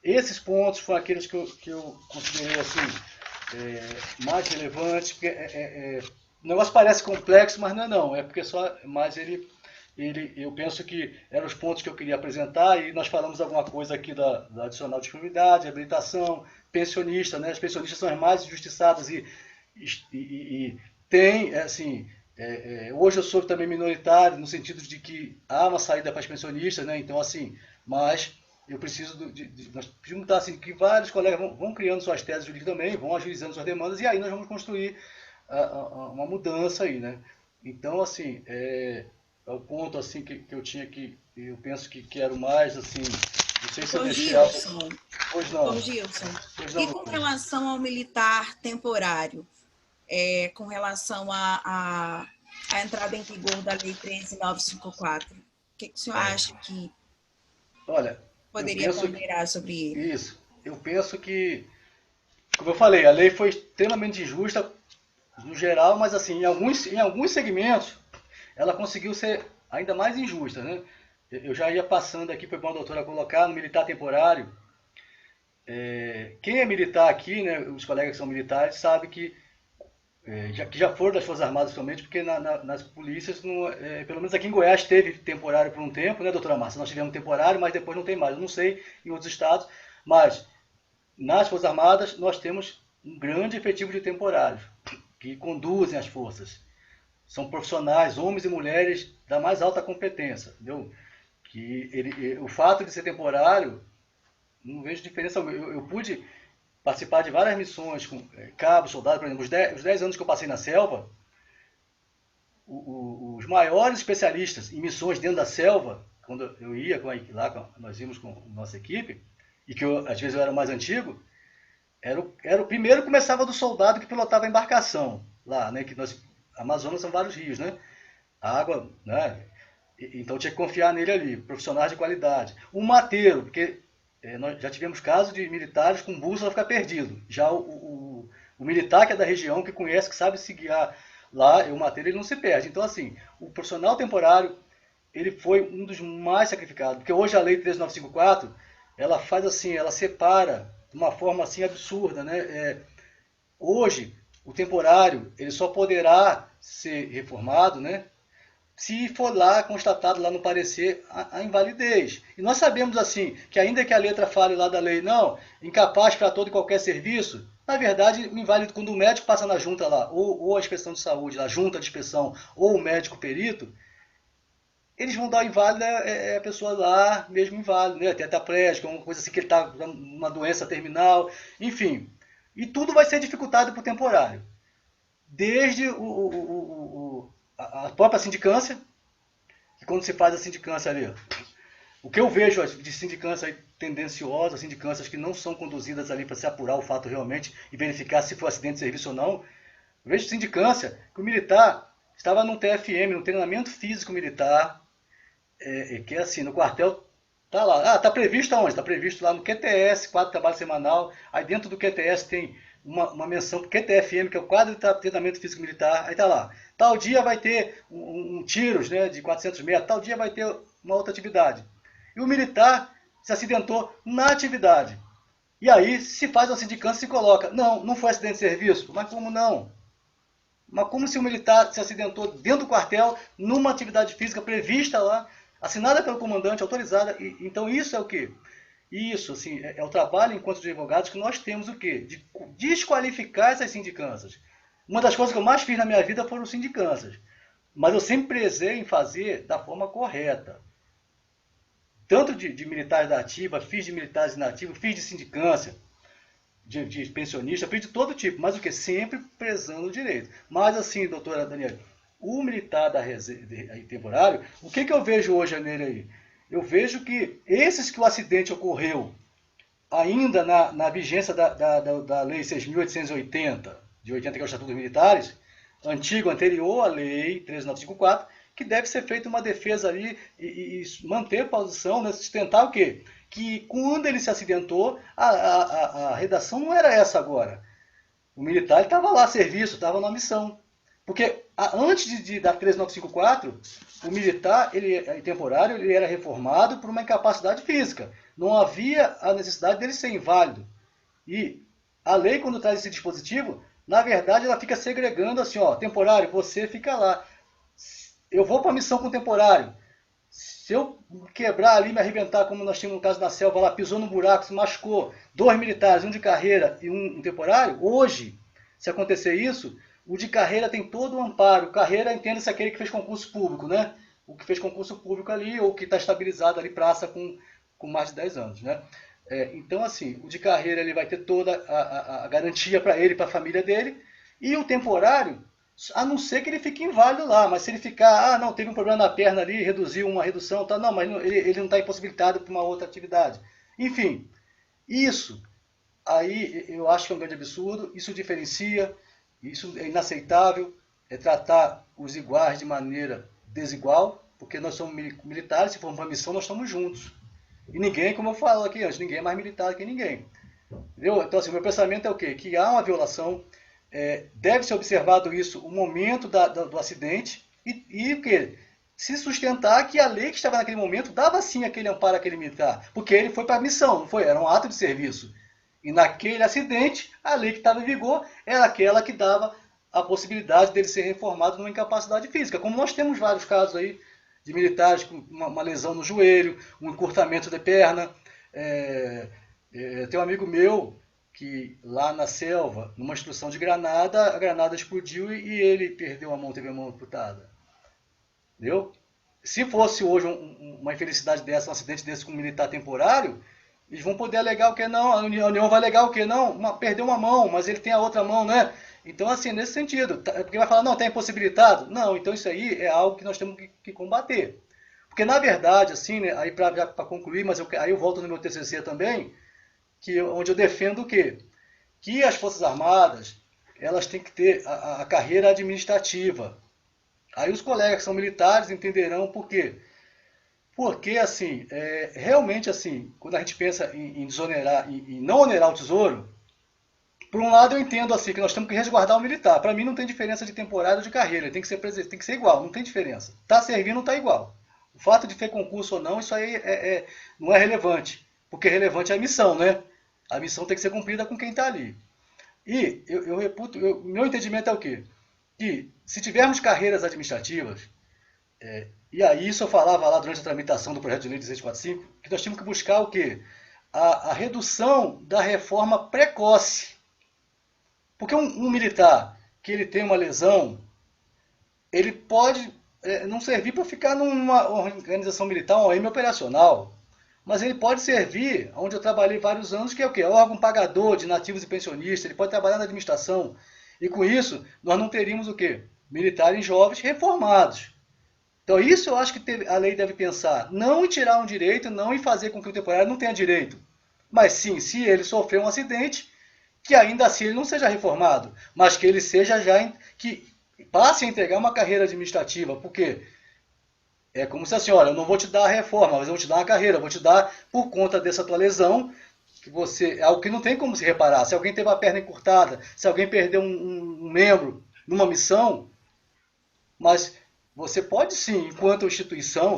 esses pontos foram aqueles que eu considerei assim, mais relevantes, porque o negócio parece complexo, mas não, é porque só mais eu penso que eram os pontos que eu queria apresentar, e nós falamos alguma coisa aqui da adicional de disponibilidade, habilitação, pensionista, né? As pensionistas são as mais injustiçadas e tem, assim, hoje eu sou também minoritário, no sentido de que há uma saída para as pensionistas, né? Então, assim, mas eu preciso nós precisamos estar assim, que vários colegas vão criando suas teses jurídicas também, vão ajuizando suas demandas, e aí nós vamos construir uma mudança aí, né? Então, assim, é o ponto assim que eu tinha eu penso que quero mais, assim, não sei se eu deixei algo. Pois não. Ô, Gilson, e com relação ao militar temporário, com relação à entrada em vigor da Lei 13.954, o que o senhor acha que poderia ponderar sobre ele? Isso. Eu penso que, como eu falei, a lei foi extremamente injusta no geral, mas assim, em alguns segmentos ela conseguiu ser ainda mais injusta, né? Eu já ia passando aqui, foi bom a doutora colocar, no militar temporário. Quem é militar aqui, né, os colegas que são militares, sabem que já foram das Forças Armadas somente, porque nas polícias, pelo menos aqui em Goiás, teve temporário por um tempo, né, doutora Márcia? Nós tivemos temporário, mas depois não tem mais. Eu não sei em outros estados, mas nas Forças Armadas nós temos um grande efetivo de temporários, que conduzem as forças. São profissionais, homens e mulheres da mais alta competência, entendeu? O fato de ser temporário, não vejo diferença. Eu pude participar de várias missões com cabos, soldados, por exemplo, os 10 anos que eu passei na selva, os maiores especialistas em missões dentro da selva, quando eu ia nós íamos com a nossa equipe, e que às vezes eu era mais antigo, era o primeiro que começava do soldado que pilotava a embarcação lá, né? Que Amazonas são vários rios, né? A água, né? Então tinha que confiar nele ali, profissionais de qualidade. O mateiro, porque nós já tivemos casos de militares com bússola ficar perdido. Já o militar que é da região, que conhece, que sabe se guiar lá, o mateiro, ele não se perde. Então, assim, o profissional temporário, ele foi um dos mais sacrificados. Porque hoje a Lei 13.954, ela faz assim, ela separa de uma forma assim absurda, né? Hoje, o temporário, ele só poderá ser reformado, né, se for lá constatado lá no parecer a invalidez. E nós sabemos assim, que ainda que a letra fale lá da lei, não, incapaz para todo e qualquer serviço, na verdade, o inválido, quando o médico passa na junta lá, ou a inspeção de saúde, a junta de inspeção, ou o médico perito, eles vão dar o inválido a pessoa lá, mesmo inválido, né, tetraplégico, uma coisa assim que ele está com uma doença terminal, enfim. E tudo vai ser dificultado por temporário. Desde a própria sindicância, que quando se faz a sindicância ali, o que eu vejo de sindicância tendenciosa, sindicâncias que não são conduzidas ali para se apurar o fato realmente e verificar se foi acidente de serviço ou não, eu vejo sindicância que o militar estava num TFM, num treinamento físico militar, que é assim, no quartel. Tá lá. Está previsto aonde? Está previsto lá no QTS, quadro de trabalho semanal. Aí dentro do QTS tem uma menção para o QTFM, que é o quadro de treinamento físico militar. Aí está lá. Tal dia vai ter tiros, né, de 400 metros. Tal dia vai ter uma outra atividade. E o militar se acidentou na atividade. E aí se faz uma sindicância e se coloca. Não foi acidente de serviço. Mas como não? Mas como se o militar se acidentou dentro do quartel, numa atividade física prevista lá, assinada pelo comandante, autorizada. Então isso é o quê? Isso, assim, é o trabalho enquanto advogados que nós temos o quê? De desqualificar essas sindicâncias. Uma das coisas que eu mais fiz na minha vida foram sindicâncias. Mas eu sempre prezei em fazer da forma correta. Tanto de militares da ativa, fiz de militares inativos, fiz de sindicância, de pensionista, fiz de todo tipo. Mas o quê? Sempre prezando o direito. Mas assim, doutora Daniela, o militar temporário, o que eu vejo hoje nele aí? Eu vejo que esses que o acidente ocorreu ainda na vigência da Lei 6.880, de 80, que é o Estatuto dos Militares, anterior à Lei 13.954, que deve ser feita uma defesa ali e manter a posição, né, sustentar o quê? Que quando ele se acidentou, a redação não era essa agora. O militar estava lá a serviço, estava na missão. Porque antes da 13954, o militar temporário ele era reformado por uma incapacidade física. Não havia a necessidade dele ser inválido. E a lei, quando traz esse dispositivo, na verdade, ela fica segregando assim, ó, temporário, você fica lá. Eu vou para a missão com temporário. Se eu quebrar ali, me arrebentar, como nós tínhamos no caso da selva, lá pisou no buraco, se machucou, 2 militares, um de carreira e um temporário, hoje, se acontecer isso, o de carreira tem todo o amparo. Carreira, entenda-se aquele que fez concurso público, né? O que fez concurso público ali, ou que está estabilizado ali, praça com mais de 10 anos, né? Então, assim, o de carreira ele vai ter toda a garantia para ele, para a família dele, e o temporário, a não ser que ele fique inválido lá, mas se ele ficar, não, teve um problema na perna ali, reduziu uma redução, tá, não, mas ele não está impossibilitado para uma outra atividade. Enfim, isso aí eu acho que é um grande absurdo, isso diferencia, isso é inaceitável, é tratar os iguais de maneira desigual, porque nós somos militares, se formos para a missão, nós estamos juntos. E ninguém, como eu falo aqui antes, ninguém é mais militar que ninguém. Entendeu? Então, assim, o meu pensamento é o quê? Que há uma violação, deve ser observado isso, o momento do acidente, e o quê? Se sustentar que a lei que estava naquele momento dava sim aquele amparo àquele militar, porque ele foi para a missão, não foi? Era um ato de serviço. E naquele acidente, a lei que estava em vigor era aquela que dava a possibilidade dele ser reformado numa incapacidade física, como nós temos vários casos aí, de militares com uma lesão no joelho, um encurtamento de perna. Tem um amigo meu que lá na selva, numa instrução de granada, a granada explodiu e ele perdeu a mão, teve a mão amputada. Entendeu? Se fosse hoje uma infelicidade dessa, um acidente desse com um militar temporário, eles vão poder alegar o que não, a União vai alegar o que não, perdeu uma mão, mas ele tem a outra mão, né? Então, assim, nesse sentido, porque vai falar, não, está impossibilitado? Não, então isso aí é algo que nós temos que combater. Porque, na verdade, assim, né, aí para concluir, mas aí eu volto no meu TCC também, onde eu defendo o quê? Que as Forças Armadas, elas têm que ter a carreira administrativa. Aí os colegas que são militares entenderão por quê. Porque, assim, realmente, assim, quando a gente pensa em desonerar, em não onerar o tesouro, por um lado eu entendo assim que nós temos que resguardar o militar. Para mim não tem diferença de temporário ou de carreira, tem que ser igual, não tem diferença. Está servindo, está igual. O fato de ter concurso ou não, isso aí não é relevante, porque relevante é a missão, né? A missão tem que ser cumprida com quem está ali. E meu entendimento é o quê? Que se tivermos carreiras administrativas, e aí isso eu falava lá durante a tramitação do projeto de lei 1645, que nós tínhamos que buscar o quê? A redução da reforma precoce. Porque um militar que ele tem uma lesão, ele pode não servir para ficar numa organização militar, um OM operacional, mas ele pode servir, onde eu trabalhei vários anos, que é o quê? Órgão pagador de nativos e pensionistas, ele pode trabalhar na administração. E com isso, nós não teríamos o quê? Militares jovens reformados. Então isso eu acho que a lei deve pensar, não em tirar um direito, não em fazer com que o temporário não tenha direito, mas sim, se ele sofreu um acidente, que ainda assim ele não seja reformado, mas que ele seja que passe a entregar uma carreira administrativa, porque é como se assim, olha, eu não vou te dar a reforma, mas eu vou te dar uma carreira, eu vou te dar por conta dessa tua lesão, que é algo que não tem como se reparar. Se alguém teve a perna encurtada, se alguém perdeu um membro numa missão, mas você pode sim, enquanto instituição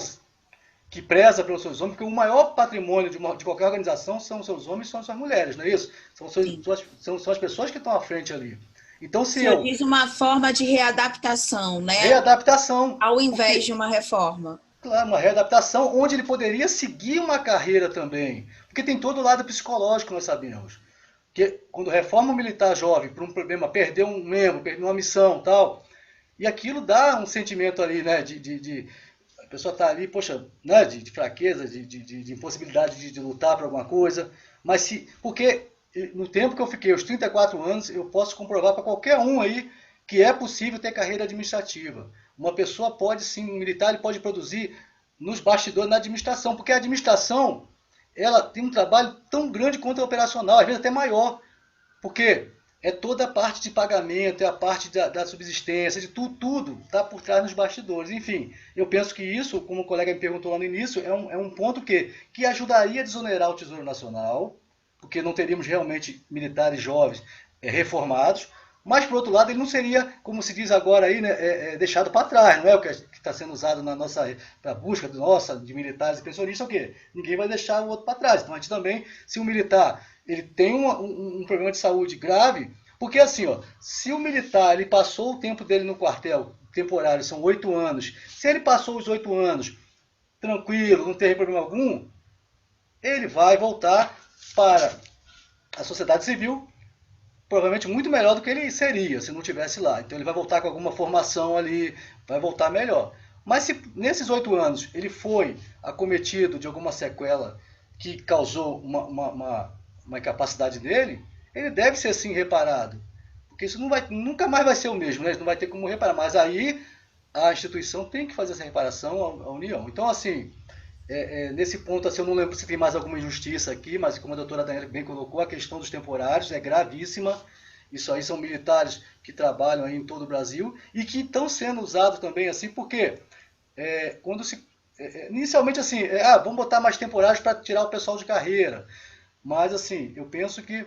que preza pelos seus homens, porque o maior patrimônio de qualquer organização são os seus homens e são as suas mulheres, não é isso? São as pessoas que estão à frente ali. Então, se eu diz uma forma de readaptação, né? Readaptação. Ao invés de uma reforma. Claro, uma readaptação onde ele poderia seguir uma carreira também. Porque tem todo o lado psicológico, nós sabemos. Porque quando reforma um militar jovem por um problema, perdeu um membro, perdeu uma missão tal, e aquilo dá um sentimento ali, né, a pessoa está ali, poxa, né, de fraqueza, de impossibilidade de lutar por alguma coisa, mas porque no tempo que eu fiquei, os 34 anos, eu posso comprovar para qualquer um aí que é possível ter carreira administrativa. Uma pessoa pode sim, um militar, ele pode produzir nos bastidores, na administração, porque a administração, ela tem um trabalho tão grande quanto a operacional, às vezes até maior, porque é toda a parte de pagamento, é a parte da subsistência, de tudo está por trás nos bastidores. Enfim, eu penso que isso, como o colega me perguntou lá no início, é um ponto que ajudaria a desonerar o Tesouro Nacional, porque não teríamos realmente militares jovens reformados, mas, por outro lado, ele não seria, como se diz agora aí, né, deixado para trás, não é o que está sendo usado na nossa pra busca de militares e pensionistas, o quê? Ninguém vai deixar o outro para trás. Então, a gente também, se o militar ele tem um problema de saúde grave, porque assim, ó, se o militar ele passou o tempo dele no quartel temporário, são 8 anos, se ele passou os 8 anos tranquilo, não teve problema algum, ele vai voltar para a sociedade civil, provavelmente muito melhor do que ele seria se não tivesse lá. Então ele vai voltar com alguma formação ali, vai voltar melhor. Mas se nesses 8 anos ele foi acometido de alguma sequela que causou uma incapacidade nele, ele deve ser sim reparado. Porque isso nunca mais vai ser o mesmo, né? Não vai ter como reparar. Mas aí a instituição tem que fazer essa reparação à União. Então, assim, nesse ponto, assim, eu não lembro se tem mais alguma injustiça aqui, mas como a doutora Daniela bem colocou, a questão dos temporários é gravíssima. Isso aí são militares que trabalham aí em todo o Brasil e que estão sendo usados também assim, porque quando se... inicialmente assim, vamos botar mais temporários para tirar o pessoal de carreira. Mas assim, eu penso que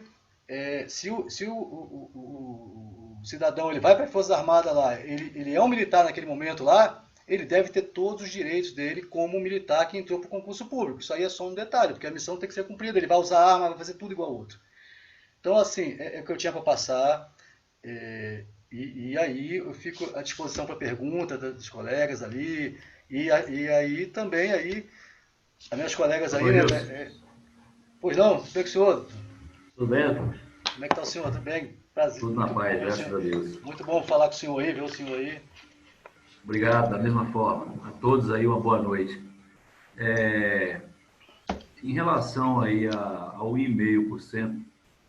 se o cidadão ele vai para as Forças Armadas lá, ele é um militar naquele momento lá, ele deve ter todos os direitos dele como um militar que entrou para o concurso público. Isso aí é só um detalhe, porque a missão tem que ser cumprida. Ele vai usar arma, vai fazer tudo igual ao outro. Então, assim, é o que eu tinha para passar. E aí eu fico à disposição para perguntas dos colegas ali. E aí também, aí, as minhas colegas aí... Pois não, tudo bem com o senhor? Tudo bem? Como é que está o senhor? Tudo bem? Prazer. Tudo na paz, graças a Deus. Muito bom falar com o senhor aí, ver o senhor aí. Obrigado, da mesma forma. A todos aí uma boa noite. Em relação aí ao 1,5%,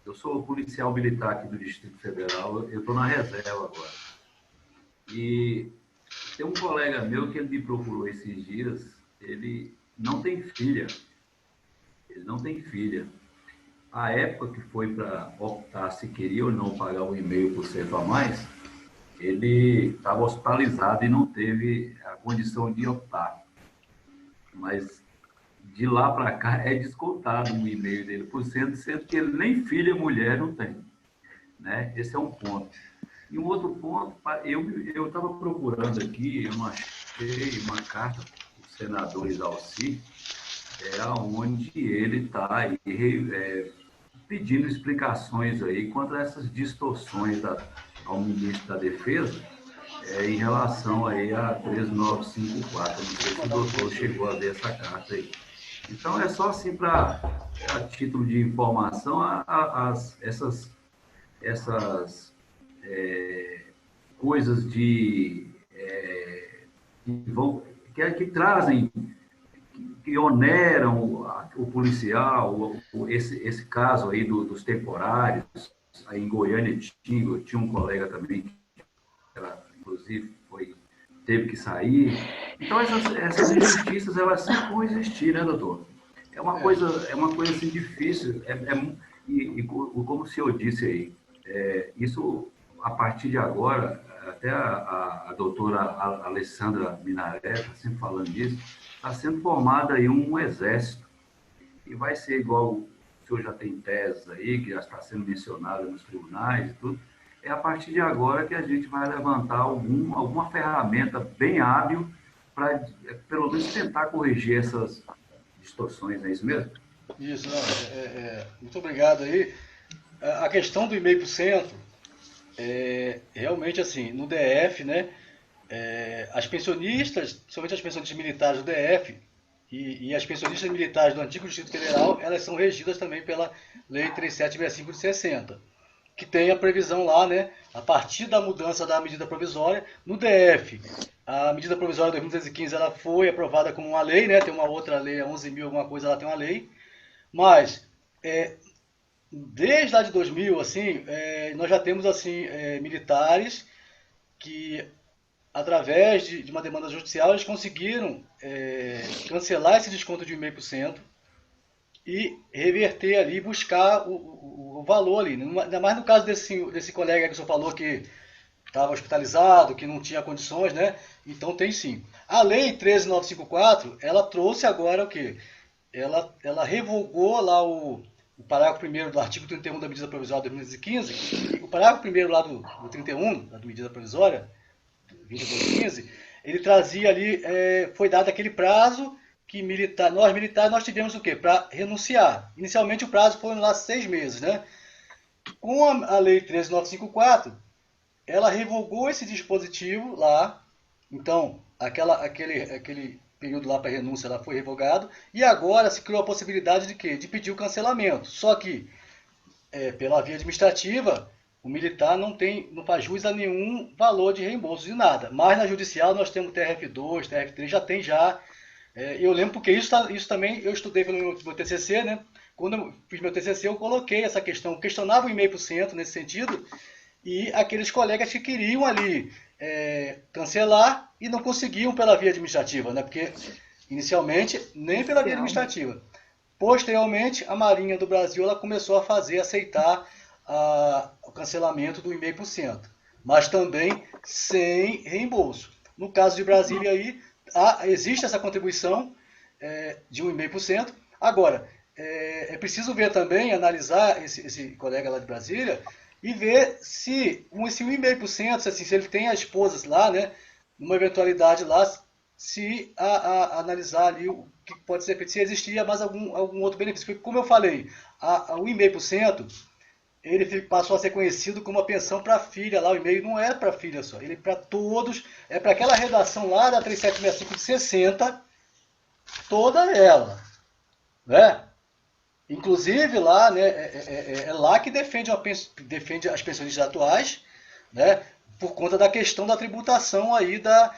eu sou policial militar aqui do Distrito Federal, eu estou na reserva agora. E tem um colega meu que ele me procurou esses dias, ele não tem filha. Ele não tem filha. A época que foi para optar se queria ou não pagar o 1,5% a mais, ele estava hospitalizado e não teve a condição de optar. Mas de lá para cá é descontado o 1,5% dele por cento, sendo que ele nem filha, mulher não tem. Né? Esse é um ponto. E um outro ponto, eu estava procurando aqui, eu não achei uma carta do senador Isalci, onde ele está pedindo explicações aí quanto a essas distorções ao ministro da Defesa em relação aí a 13954. Não sei se o doutor chegou a ver essa carta aí. Então, é só assim para a título de informação, essas coisas que trazem, que oneram o policial, esse caso aí dos temporários. Aí em Goiânia tinha um colega também, que inclusive teve que sair. Então, essas injustiças, elas sempre vão existir, né, doutor? É uma coisa assim, difícil. E como o senhor disse aí, isso, a partir de agora, até a doutora Alessandra Minaré está sempre falando disso, está sendo formado aí um exército. E vai ser igual, o senhor já tem teses aí, que já está sendo mencionada nos tribunais e tudo. É a partir de agora que a gente vai levantar alguma ferramenta bem hábil para, pelo menos, tentar corrigir essas distorções, é isso mesmo? Isso, não, muito obrigado aí. A questão do 1,5%, realmente assim, no DF, né, as pensionistas, principalmente as pensionistas militares do DF e as pensionistas militares do antigo Distrito Federal, elas são regidas também pela Lei 3765 de 60, que tem a previsão lá, né, a partir da mudança da medida provisória. No DF, a medida provisória de 2015 ela foi aprovada como uma lei, né, tem uma outra lei, a 11.000 alguma coisa, ela tem uma lei, mas desde lá de 2000, assim, nós já temos assim militares que, através de uma demanda judicial, eles conseguiram cancelar esse desconto de 1,5% e reverter ali, buscar o valor ali. Ainda mais no caso desse colega que o senhor falou que estava hospitalizado, que não tinha condições, né? Então tem sim. A lei 13.954, ela trouxe agora o quê? Ela revogou lá o parágrafo 1º do artigo 31 da medida provisória de 2015, o parágrafo 1º lá do 31, da medida provisória, 2215, ele trazia ali, foi dado aquele prazo que nós militares nós tivemos o quê? Para renunciar. Inicialmente o prazo foi lá 6 meses, né? Com a Lei 13.954, ela revogou esse dispositivo lá, então aquele período lá para renúncia lá foi revogado, e agora se criou a possibilidade de quê? De pedir o cancelamento. Só que, pela via administrativa, o militar não faz jus a nenhum valor de reembolso de nada. Mas na judicial nós temos TRF2, TRF3, já tem já. Eu lembro porque isso também eu estudei pelo meu TCC, né? Quando eu fiz meu TCC eu coloquei essa questão, questionava o 1,5% nesse sentido, e aqueles colegas que queriam ali cancelar e não conseguiam pela via administrativa, né? Porque inicialmente nem pela via administrativa. Posteriormente, a Marinha do Brasil ela começou a aceitar o cancelamento do 1,5%, mas também sem reembolso. No caso de Brasília aí, existe essa contribuição de 1,5%. Agora, é preciso ver também, analisar esse colega lá de Brasília, e ver se esse 1,5%, assim, se ele tem as esposas lá, né, numa eventualidade lá, se analisar ali o que pode ser feito, se existia mais algum outro benefício. Porque, como eu falei, o 1,5%, ele passou a ser conhecido como uma pensão para a filha lá, o e-mail não é para a filha só, ele é para todos, é para aquela redação lá da 3765 de 60, toda ela, né? Inclusive lá, né, é lá que defende as pensionistas atuais, né, por conta da questão da tributação aí da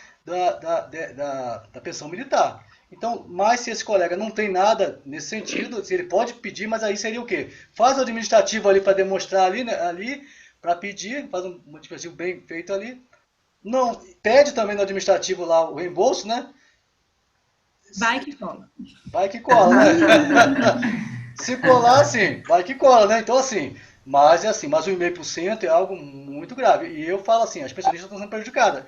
pensão militar. Então, mas se esse colega não tem nada nesse sentido, se ele pode pedir, mas aí seria o quê? Faz o administrativo ali para demonstrar ali, né, ali para pedir, faz um administrativo bem feito ali. Não, pede também no administrativo lá o reembolso, né? Vai que cola. Vai que cola, né? Se colar, sim, vai que cola, né? Então, assim, mas o 1,5% é algo muito grave. E eu falo assim, as pensionistas estão sendo prejudicadas.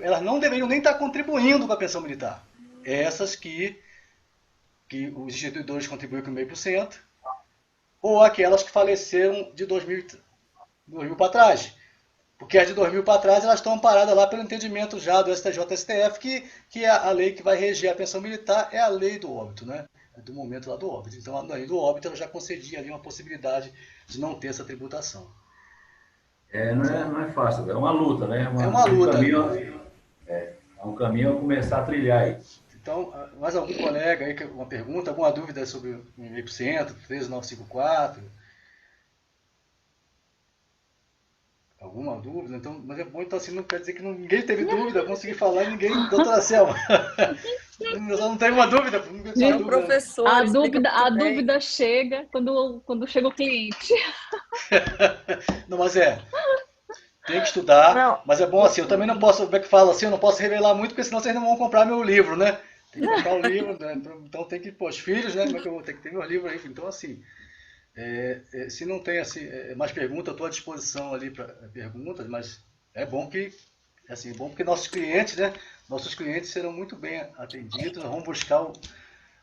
Elas não deveriam nem estar contribuindo com a pensão militar. Essas que os instituidores contribuem com 1,5%, ou aquelas que faleceram de 2000 para trás. Porque as de 2000 para trás, elas estão amparadas lá pelo entendimento já do STJ-STF, que é a lei que vai reger a pensão militar, é a lei do óbito, né? Do momento lá do óbito. Então, a lei do óbito ela já concedia ali uma possibilidade de não ter essa tributação. Não é fácil, é uma luta, né? É uma luta. É um caminho a começar a trilhar aí. Então, mais algum colega aí, uma pergunta, alguma dúvida sobre o 1,5%, 13.954? Alguma dúvida? Então, mas é bom, então assim, não quer dizer que ninguém teve dúvida, consegui falar e ninguém, doutora Selma. Eu só não tenho uma dúvida. O professor a dúvida chega quando chega o cliente. Não, mas tem que estudar, não. Mas é bom assim, eu também não posso, como é que fala assim, eu não posso revelar muito, porque senão vocês não vão comprar meu livro, né? Tem que comprar o livro, né? Então tem que, os filhos, né? Como é que eu vou ter que ter meu livro aí? Então, assim, se não tem assim, mais perguntas, eu estou à disposição ali para perguntas, mas é bom que, assim, bom porque nossos clientes, né? Nossos clientes serão muito bem atendidos, vamos buscar o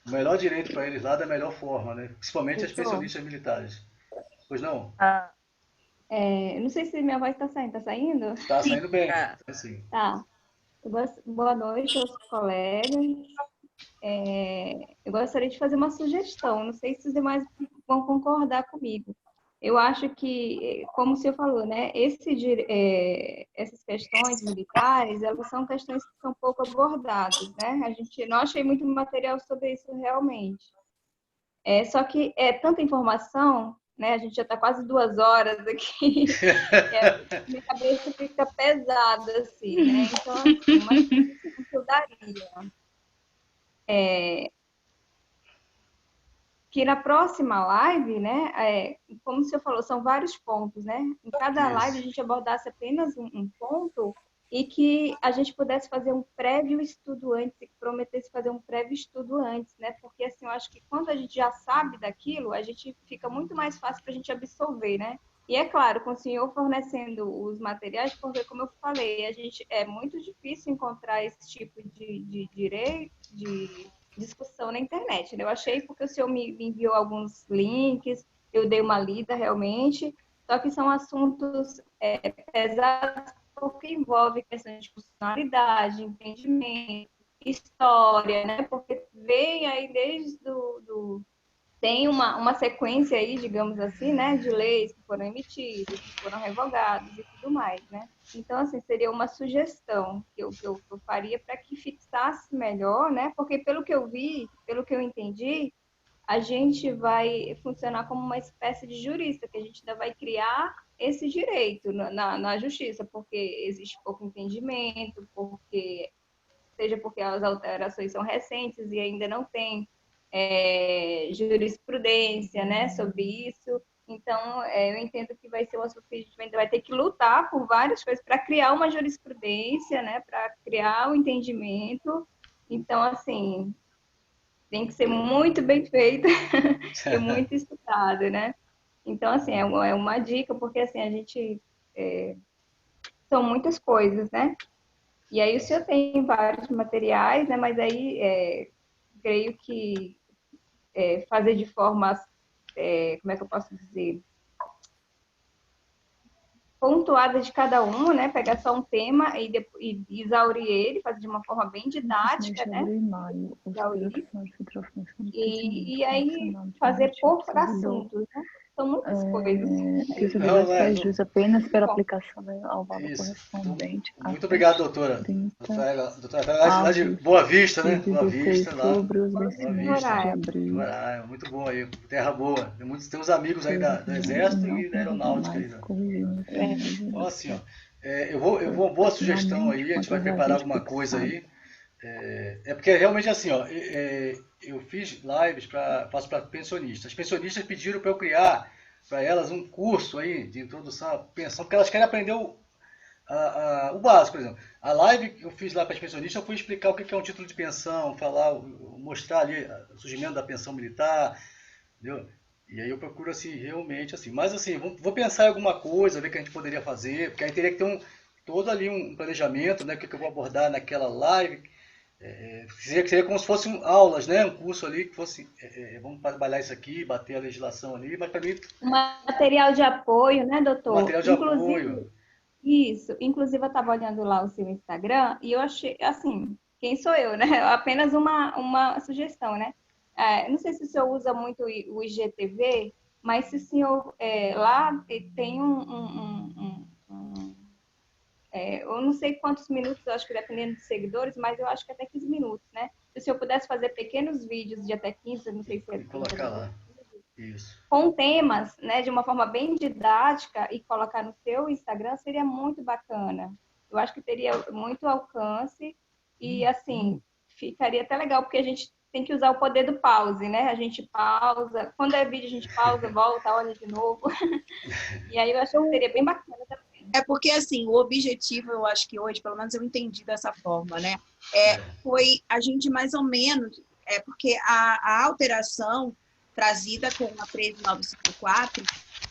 melhor direito para eles lá da melhor forma, né? Principalmente as pensionistas militares. Pois não? Não sei se minha voz está saindo. Está saindo? Está saindo bem. Sim. Tá. Boa noite aos colegas. Eu gostaria de fazer uma sugestão. Não sei se os demais vão concordar comigo. Eu acho que, como o senhor falou, né, essas questões militares, elas são questões que são pouco abordadas, né? Não achei muito material sobre isso realmente. Só que é tanta informação, né? A gente já está quase 2 horas aqui. Minha cabeça fica pesada, assim, né? Então, assim, uma sugestão que eu daria que na próxima live, né, como o senhor falou, são vários pontos, né? Em cada live a gente abordasse apenas um ponto e que a gente pudesse fazer um prévio estudo antes, e que prometesse fazer um prévio estudo antes, né? Porque, assim, eu acho que quando a gente já sabe daquilo, a gente fica muito mais fácil para a gente absorver, né? E é claro, com o senhor fornecendo os materiais, porque, como eu falei, é muito difícil encontrar esse tipo de direito, de discussão na internet, né? Eu achei porque o senhor me enviou alguns links, eu dei uma lida realmente, só que são assuntos pesados porque envolve questões de funcionalidade, entendimento, história, né? Porque vem aí desde tem uma sequência aí, digamos assim, né, de leis que foram emitidas, que foram revogadas e tudo mais, né? Então, assim, seria uma sugestão que eu faria para que fixasse melhor, né? Porque pelo que eu vi, pelo que eu entendi, a gente vai funcionar como uma espécie de jurista, que a gente ainda vai criar esse direito na justiça, porque existe pouco entendimento, seja porque as alterações são recentes e ainda não tem jurisprudência, né, sobre isso. Então, eu entendo que vai ser um assunto que a gente ainda vai ter que lutar por várias coisas para criar uma jurisprudência, né, para criar o entendimento. Então, assim, tem que ser muito bem feito e muito estudado, né? Então, assim, é uma dica, porque, assim, a gente... são muitas coisas, né? E aí o senhor tem vários materiais, né? Mas aí creio que fazer de forma, como é que eu posso dizer, pontuada de cada um, né? Pegar só um tema e exaurir ele, fazer de uma forma bem didática, né? Exaurir. E aí fazer por assuntos, né? São muitas coisas. Que o Não, servidor faz jus apenas pela aplicação ao valor isso. correspondente a Muito obrigado, doutora. 30 Doutora, lá de Boa Vista, né? de Boa 16 Vista, lá. sobre os Boa vencimentos Vista. de abril. Roraima, muito bom aí. Terra boa. Tem uns amigos aí do E Exército não e da Aeronáutica aí, mais né? corrigindo. Então, assim, ó, eu vou uma boa sugestão aí, a gente vai preparar alguma coisa aí. É porque realmente assim, ó, eu fiz lives faço para pensionistas. As pensionistas pediram para eu criar para elas um curso aí de introdução à pensão, porque elas querem aprender o básico, por exemplo. A live que eu fiz lá para as pensionistas, eu fui explicar o que é um título de pensão, mostrar ali o surgimento da pensão militar, entendeu? E aí eu procuro assim, realmente assim. Mas assim, vou pensar em alguma coisa, ver o que a gente poderia fazer, porque aí teria que ter todo ali um planejamento, né? O que eu vou abordar naquela live. Seria como se fossem aulas, né? Um curso ali que fosse, vamos trabalhar isso aqui, bater a legislação ali, mas para mim, Um material de apoio, né, doutor? material de apoio. Isso. Inclusive, eu estava olhando lá o seu Instagram e eu achei, assim, quem sou eu, né? Apenas uma sugestão, né? Não sei se o senhor usa muito o IGTV, mas se o senhor lá tem eu não sei quantos minutos, eu acho que dependendo dos seguidores, mas eu acho que até 15 minutos, né? Se o senhor pudesse fazer pequenos vídeos de até 15, eu não sei se E colocar lá. Isso. com temas, né, de uma forma bem didática e colocar no seu Instagram, seria muito bacana. Eu acho que teria muito alcance e, assim, ficaria até legal, porque a gente tem que usar o poder do pause, né? A gente pausa, quando é vídeo a gente pausa, volta, olha de novo. E aí eu acho que seria bem bacana também. É porque, assim, o objetivo, eu acho que hoje, pelo menos eu entendi dessa forma, né? Foi a gente mais ou menos, porque a alteração trazida com a 13954,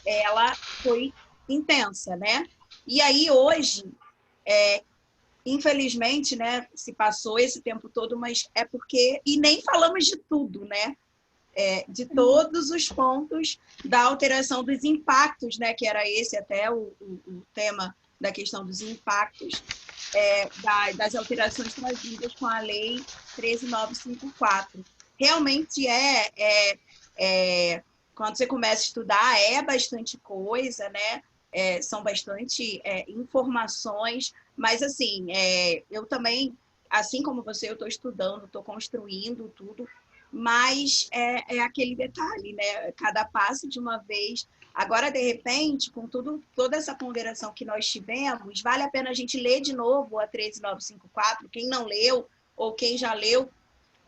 ela foi intensa, né? E aí, hoje, infelizmente, né, se passou esse tempo todo, mas é porque... E nem falamos de tudo, né? De todos os pontos da alteração dos impactos, né, que era esse até o tema da questão dos impactos das alterações trazidas com a Lei 13.954. Realmente quando você começa a estudar, é bastante coisa, né? São bastante informações, mas, assim, eu também, assim como você, eu estou estudando, estou construindo tudo, mas é aquele detalhe, né? Cada passo de uma vez. Agora, de repente, com toda essa ponderação que nós tivemos, vale a pena a gente ler de novo a 13954, quem não leu ou quem já leu,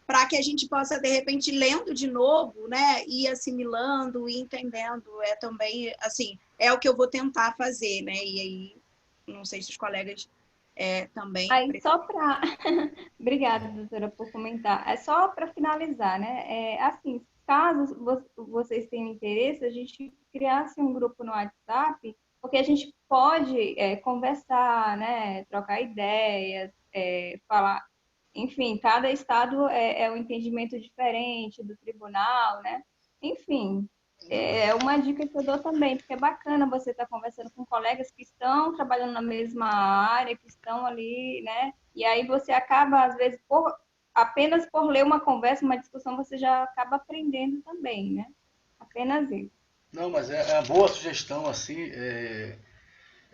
para que a gente possa, de repente, lendo de novo, né, ir assimilando e entendendo. Também, assim, é o que eu vou tentar fazer, né? E aí, não sei se os colegas também... Aí, só para... Obrigada, doutora, por comentar. É só para finalizar, né? Assim, caso vocês tenham interesse, a gente criasse um grupo no WhatsApp, porque a gente pode conversar, né? Trocar ideias, falar enfim, cada estado é um entendimento diferente do tribunal, né? Enfim, é uma dica que eu dou também, porque é bacana você estar conversando com colegas que estão trabalhando na mesma área, que estão ali, né? E aí você acaba, às vezes, apenas por ler uma conversa, uma discussão, você já acaba aprendendo também, né? Apenas isso. Não, mas é uma boa sugestão, assim,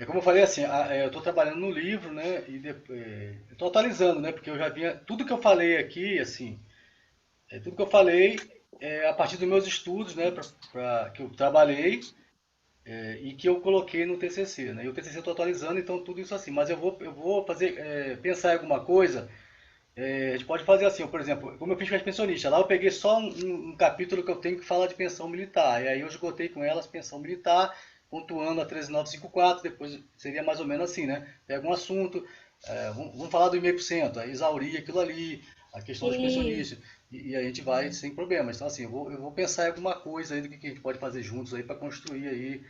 como eu falei, assim, eu estou trabalhando no livro, né, e eu estou atualizando, né, porque eu já vinha, tudo que eu falei aqui, assim, tudo que eu falei é a partir dos meus estudos, né, que eu trabalhei e que eu coloquei no TCC, né, e o TCC eu estou atualizando, então tudo isso assim, mas eu vou fazer, pensar em alguma coisa. A gente pode fazer assim, por exemplo, como eu fiz com as pensionistas, lá eu peguei só um capítulo que eu tenho que falar de pensão militar, e aí eu esgotei com elas pensão militar, pontuando a 13954, depois seria mais ou menos assim, né? Pega um assunto, vamos falar do 1,5%, aí exaurir aquilo ali, a questão dos pensionistas, e a gente vai sem problemas. Então assim, eu vou pensar em alguma coisa aí do que a gente pode fazer juntos aí para construir aí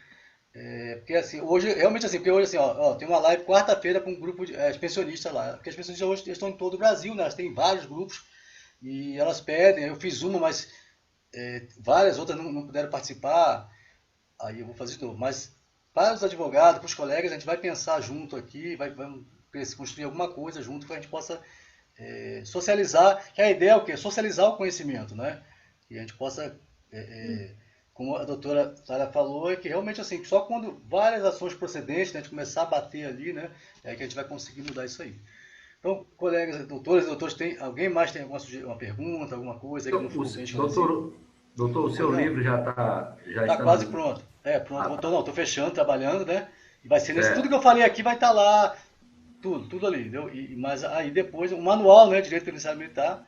porque assim, hoje, realmente assim, porque hoje assim, ó, tem uma live quarta-feira com um grupo de pensionistas lá, porque as pensionistas hoje estão em todo o Brasil, né? Elas têm vários grupos e elas pedem, eu fiz uma, mas várias outras não puderam participar, aí eu vou fazer de novo. Mas para os advogados, para os colegas, a gente vai pensar junto aqui, vamos construir alguma coisa junto que a gente possa socializar, que a ideia é o quê? Socializar o conhecimento, né? Que a gente possa como a doutora Sara falou, é que realmente assim, só quando várias ações procedentes, né, a gente começar a bater ali, né, é aí que a gente vai conseguir mudar isso aí. Então, colegas, doutores, alguém mais tem uma pergunta, alguma coisa aí que não ficou bem esclarecido? Doutor, o seu Não, livro já tá está quase nas... pronto. Pronto, Ah, não, tô fechando, trabalhando, né, e vai ser tudo que certo. eu falei aqui vai estar lá, tudo ali, entendeu? Mas aí depois, o manual, né, Direito Penitenciário Militar.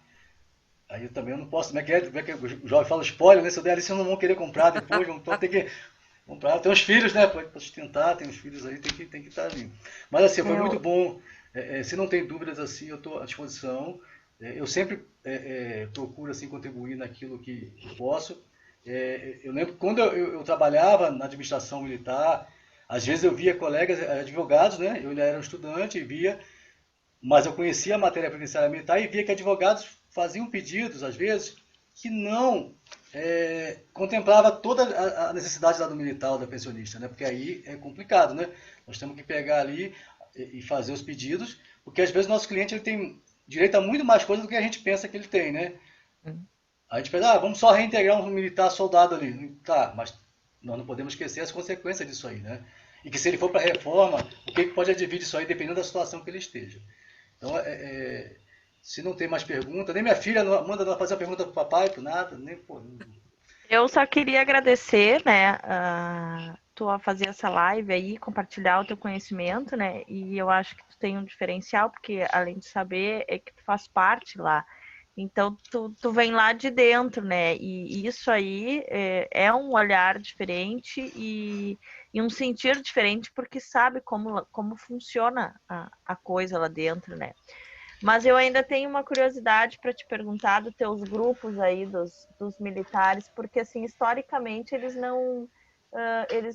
Aí eu também não posso, como é que o jovem fala spoiler, né? Se eu der ali, vocês não vão querer comprar depois, então tem que comprar. Tem os filhos, né? Para sustentar, tem os filhos aí, tem que estar ali. Mas assim, foi muito bom. Se não tem dúvidas assim, eu estou à disposição. Eu sempre procuro assim contribuir naquilo que posso. Eu lembro que quando eu trabalhava na administração militar, às vezes eu via colegas advogados, né? Eu ainda era um estudante e via, mas eu conhecia a matéria previdenciária militar e via que advogados faziam pedidos, às vezes, que não contemplava toda a necessidade lá do militar ou da pensionista, né? Porque aí é complicado, né? Nós temos que pegar ali e fazer os pedidos, porque às vezes o nosso cliente ele tem direito a muito mais coisa do que a gente pensa que ele tem, né? A gente pensa, vamos só reintegrar um militar soldado ali. Tá, mas nós não podemos esquecer as consequências disso aí, né? E que se ele for para a reforma, o que pode advir disso aí, dependendo da situação que ele esteja. Então, se não tem mais pergunta, nem minha filha manda fazer a pergunta para o papai, por nada, nem pô. Eu só queria agradecer, né, tu a fazer essa live aí, compartilhar o teu conhecimento, né, e eu acho que tu tem um diferencial, porque além de saber, é que tu faz parte lá. Então, tu vem lá de dentro, né, e isso aí é um olhar diferente e um sentir diferente, porque sabe como funciona a coisa lá dentro, né. Mas eu ainda tenho uma curiosidade para te perguntar dos teus grupos aí, dos militares, porque, assim, historicamente, eles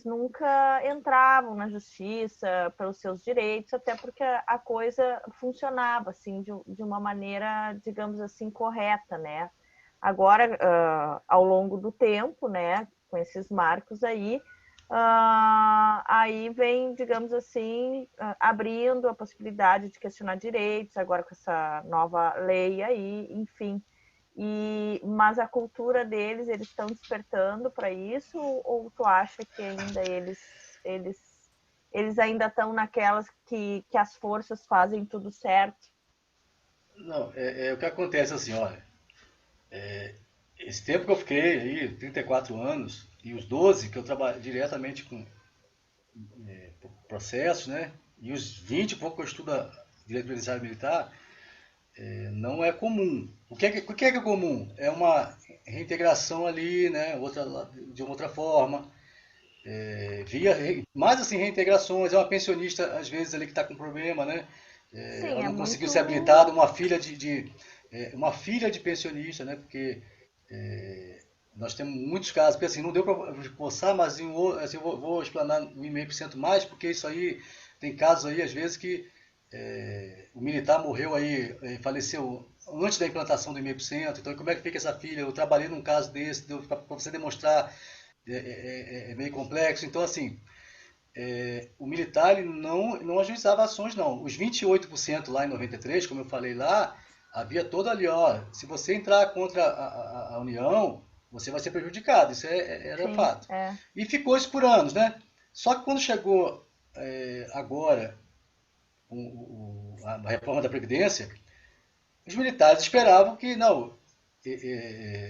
nunca entravam na justiça pelos seus direitos, até porque a coisa funcionava, assim, de uma maneira, digamos assim, correta, né? Agora, ao longo do tempo, né, com esses marcos aí, aí vem, digamos assim, abrindo a possibilidade de questionar direitos, agora com essa nova lei aí, enfim. Mas a cultura deles, eles estão despertando para isso, ou tu acha que ainda eles ainda estão naquelas que as forças fazem tudo certo? Não, o que acontece assim, olha, esse tempo que eu fiquei aí, 34 anos, e os 12 que eu trabalho diretamente com processos, né? E os 20 e pouco que eu estudo direito previdenciário militar, não é comum. O que é comum? É uma reintegração ali, né? De uma outra forma. Mais assim, reintegrações. É uma pensionista, às vezes, ali que está com problema, né? Sim, Ela é não conseguiu muito. ser habilitada, uma filha de pensionista, né? Porque nós temos muitos casos, porque assim, não deu para esboçar, mas assim, eu vou explanar 1,5% mais, porque isso aí, tem casos aí, às vezes, que o militar morreu aí, faleceu antes da implantação do 0,5%, então como é que fica essa filha? Eu trabalhei num caso desse, para você demonstrar, é meio complexo. Então, assim, o militar ele não ajuizava ações, não. Os 28% lá em 93, como eu falei lá, havia toda ali, ó, se você entrar contra a União, você vai ser prejudicado, isso era Sim, fato. E ficou isso por anos, né? Só que quando chegou agora a reforma da Previdência, os militares esperavam que, não,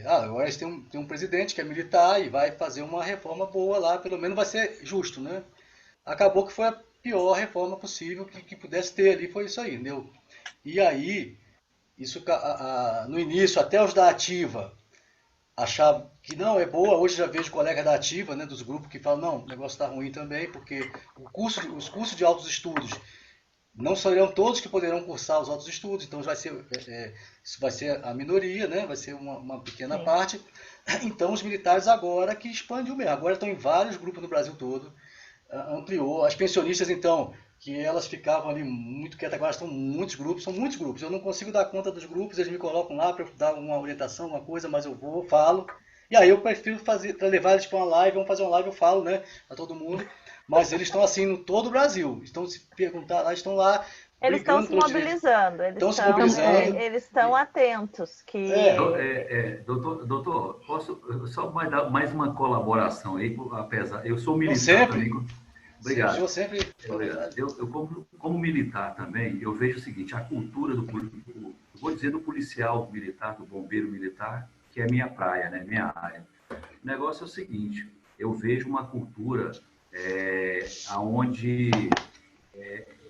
agora tem um presidente que é militar e vai fazer uma reforma boa lá, pelo menos vai ser justo, né? Acabou que foi a pior reforma possível que pudesse ter ali, foi isso aí, entendeu? E aí, isso no início, até os da ativa achavam que não, é boa. Hoje já vejo colegas da ativa, né, dos grupos que falam, não, o negócio está ruim também, porque os cursos de altos estudos não serão todos que poderão cursar os altos estudos, então isso vai ser a minoria, né, vai ser uma pequena parte. Então os militares agora que expandiu mesmo, agora estão em vários grupos no Brasil todo, ampliou. As pensionistas, então, que elas ficavam ali muito quietas, agora são muitos grupos, eu não consigo dar conta dos grupos, eles me colocam lá para dar uma orientação, uma coisa, mas eu vou, falo, e aí eu prefiro fazer, para levar eles para uma live, vamos fazer uma live, eu falo, né, a todo mundo, mas eles estão assim, em todo o Brasil, estão se perguntar lá, estão lá, eles estão se mobilizando, eles estão atentos. Doutor, posso só dar mais uma colaboração aí, apesar, eu sou militar também. Obrigado. Eu sempre. Eu como militar também, eu vejo o seguinte, a cultura vou dizer do policial militar, do bombeiro militar, que é minha praia, né, minha área. O negócio é o seguinte, eu vejo uma cultura onde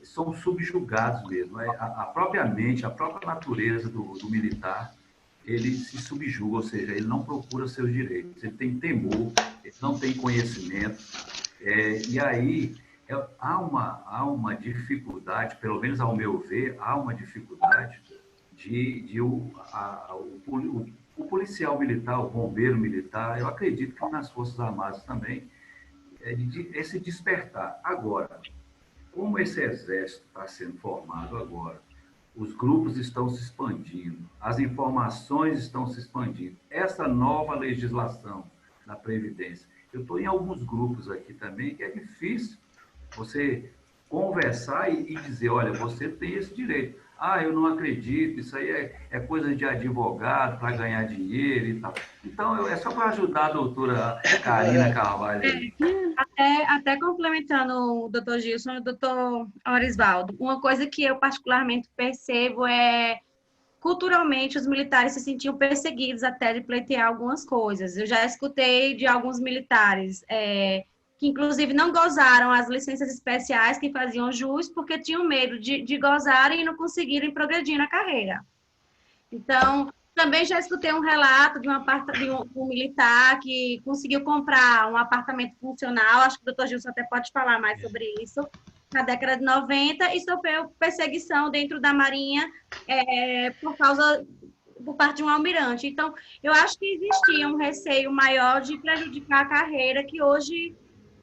são subjugados mesmo. A própria mente, a própria natureza do militar, ele se subjuga, ou seja, ele não procura seus direitos, ele tem temor, ele não tem conhecimento. E aí há uma dificuldade, pelo menos ao meu ver, há uma dificuldade o policial militar, o bombeiro militar, eu acredito que nas Forças Armadas também, esse despertar. Agora, como esse exército está sendo formado agora, os grupos estão se expandindo, as informações estão se expandindo, essa nova legislação da Previdência, eu estou em alguns grupos aqui também que é difícil você conversar e dizer, olha, você tem esse direito. Eu não acredito, isso aí é coisa de advogado para ganhar dinheiro e tal. Então, é só para ajudar a doutora Karina Carvalho. Até complementando o doutor Gilson e o doutor Orisvaldo, uma coisa que eu particularmente percebo culturalmente, os militares se sentiam perseguidos até de pleitear algumas coisas. Eu já escutei de alguns militares que, inclusive, não gozaram as licenças especiais que faziam jus porque tinham medo de gozarem e não conseguirem progredir na carreira. Então, também já escutei um relato de um militar que conseguiu comprar um apartamento funcional, acho que o doutor Gilson até pode falar mais sobre isso, na década de 90, e sofreu perseguição dentro da Marinha por parte de um almirante. Então, eu acho que existia um receio maior de prejudicar a carreira, que hoje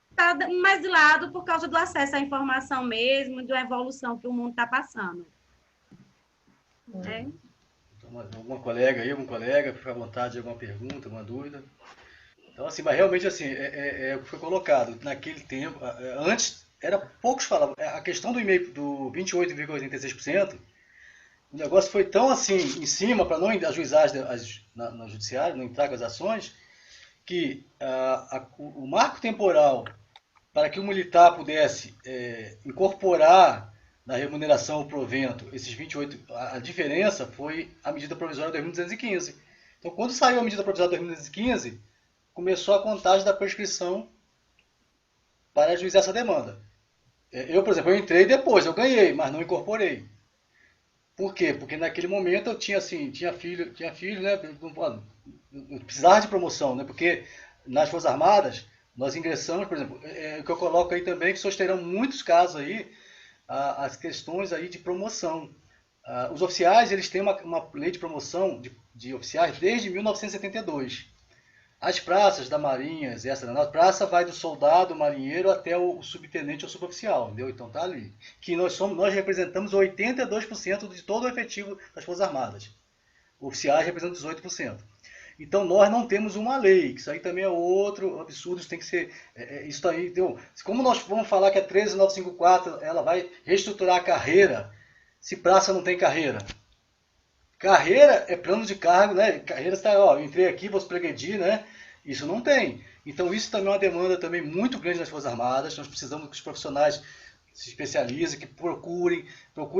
está mais de lado por causa do acesso à informação mesmo, da evolução que o mundo está passando. Alguma colega aí, algum colega, fica à vontade de alguma pergunta, alguma dúvida. Então, assim, mas realmente, assim, o que foi colocado naquele tempo, antes, poucos falavam, a questão do e-mail do 28,86%, o negócio foi tão, assim, em cima, para não ajuizar no judiciário, não entrar com as ações, que o marco temporal para que o militar pudesse incorporar na remuneração ou provento, esses 28, a diferença foi a medida provisória de 2215. Então, quando saiu a medida provisória de 2215, começou a contagem da prescrição para ajuizar essa demanda. Eu, por exemplo, eu entrei depois, eu ganhei, mas não incorporei. Por quê? Porque naquele momento eu tinha filho, né? Eu precisava de promoção, né? Porque nas Forças Armadas, nós ingressamos, por exemplo, o que eu coloco aí também, que vocês terão muitos casos aí, as questões aí de promoção. Os oficiais, eles têm uma lei de promoção de oficiais desde 1972. As praças da Marinha, Exército da Aeronáutica, praça vai do soldado, marinheiro, até o subtenente ou suboficial, entendeu? Então tá ali. Que nós representamos 82% de todo o efetivo das Forças Armadas. Oficiais representam 18%. Então nós não temos uma lei, que isso aí também é outro absurdo, isso tem que ser... isso aí, entendeu? Como nós vamos falar que a 13954 ela vai reestruturar a carreira, se praça não tem carreira? Carreira é plano de cargo, né? Carreira está, ó, eu entrei aqui, vou progredir, né? Isso não tem. Então isso também é uma demanda também muito grande nas Forças Armadas. Nós precisamos que os profissionais se especializem, que procurem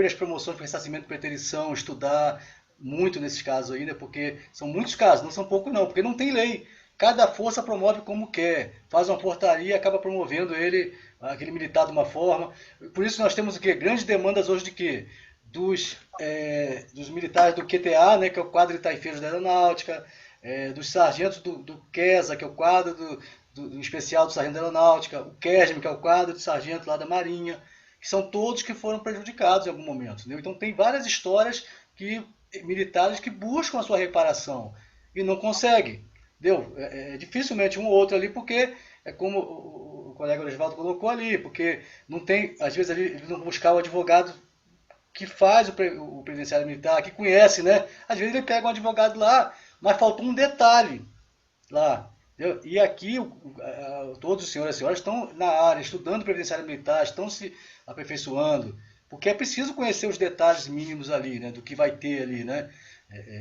as promoções de ressarcimento de preterição, estudar muito nesses casos aí, né? Porque são muitos casos, não são poucos não, porque não tem lei. Cada força promove como quer, faz uma portaria e acaba promovendo ele, aquele militar de uma forma. Por isso nós temos o quê? Grandes demandas hoje de quê? Dos militares do QTA, né, que é o quadro de taifeiros da aeronáutica, dos sargentos do QESA, que é o quadro do especial do sargento da aeronáutica, o QESM, que é o quadro de sargento lá da Marinha, que são todos que foram prejudicados em algum momento. Entendeu? Então tem várias histórias militares que buscam a sua reparação e não conseguem. Entendeu? Dificilmente um ou outro ali, porque é como o colega Osvaldo colocou ali, porque não tem, às vezes ele não buscar o advogado que faz o previdenciário militar, que conhece, né? Às vezes ele pega um advogado lá, mas faltou um detalhe lá. Entendeu? E aqui todos os senhores e senhoras estão na área, estudando previdenciário militar, estão se aperfeiçoando, porque é preciso conhecer os detalhes mínimos ali, né? Do que vai ter ali, né?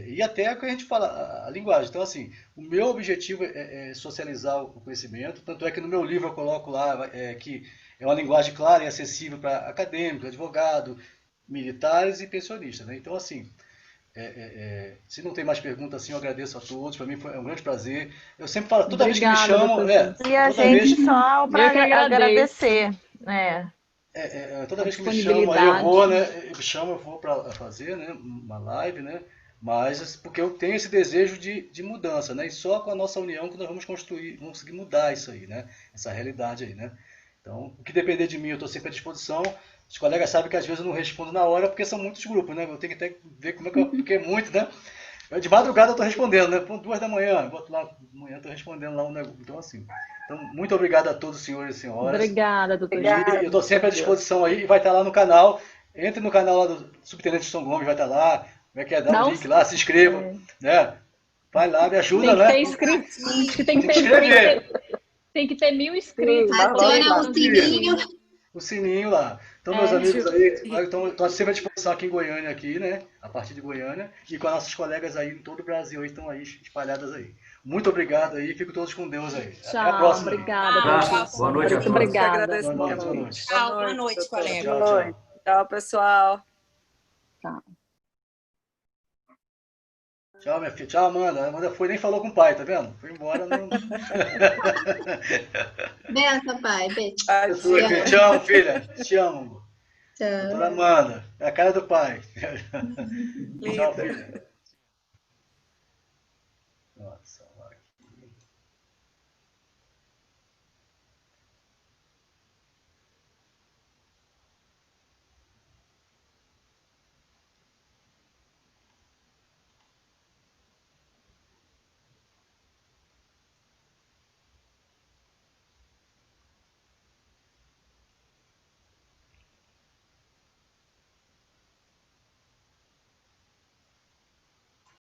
E até o que a gente fala, a linguagem. Então, assim, o meu objetivo é socializar o conhecimento, tanto é que no meu livro eu coloco lá que é uma linguagem clara e acessível para acadêmico, advogado, militares e pensionistas, né? Então, assim, se não tem mais perguntas, assim, eu agradeço a todos. Para mim foi um grande prazer. Eu sempre falo, toda vez que me chamam... E a gente só para agradecer. Toda vez que me chamam, aí eu vou, né? Eu vou para fazer, né, uma live, né? Mas porque eu tenho esse desejo de mudança, né? E só com a nossa união que nós vamos vamos conseguir mudar isso aí, né? Essa realidade aí, né? Então, o que depender de mim, eu estou sempre à disposição. Os colegas sabem que às vezes eu não respondo na hora, porque são muitos grupos, né? Eu tenho que até ver como é que porque é muito, né? De madrugada eu estou respondendo, né? 2 da manhã, boto lá, de manhã estou respondendo lá um negócio. Então, assim. Então, muito obrigado a todos os senhores e senhoras. Obrigada, doutor. Eu estou sempre à disposição aí, e vai estar lá no canal. Entre no canal lá do Subtenente São Gomes, vai estar lá. Como é que é? Dá um link lá, se inscreva. Né? Vai lá, me ajuda, né? Tem que ter inscritos. Tem que ter 1000 inscritos. Adiciona o sininho. O sininho lá. Então, meus amigos aí, estão sempre à disposição aqui em Goiânia, aqui, né? A partir de Goiânia. E com as nossas colegas aí em todo o Brasil, aí, estão aí espalhadas aí. Muito obrigado aí, fico todos com Deus aí. Tchau, até a próxima. Obrigada. Boa noite a todos. Obrigada. Boa noite. Tchau, boa noite, colega. Tchau, pessoal. Tchau. Tchau, minha filha. Tchau, Amanda. A Amanda nem falou com o pai, tá vendo? Foi embora. Não... Benção, pai. Beijo. Te amo, filha. Te amo. Tchau. Doutora Amanda. É a cara do pai. Tchau, filha. Nossa,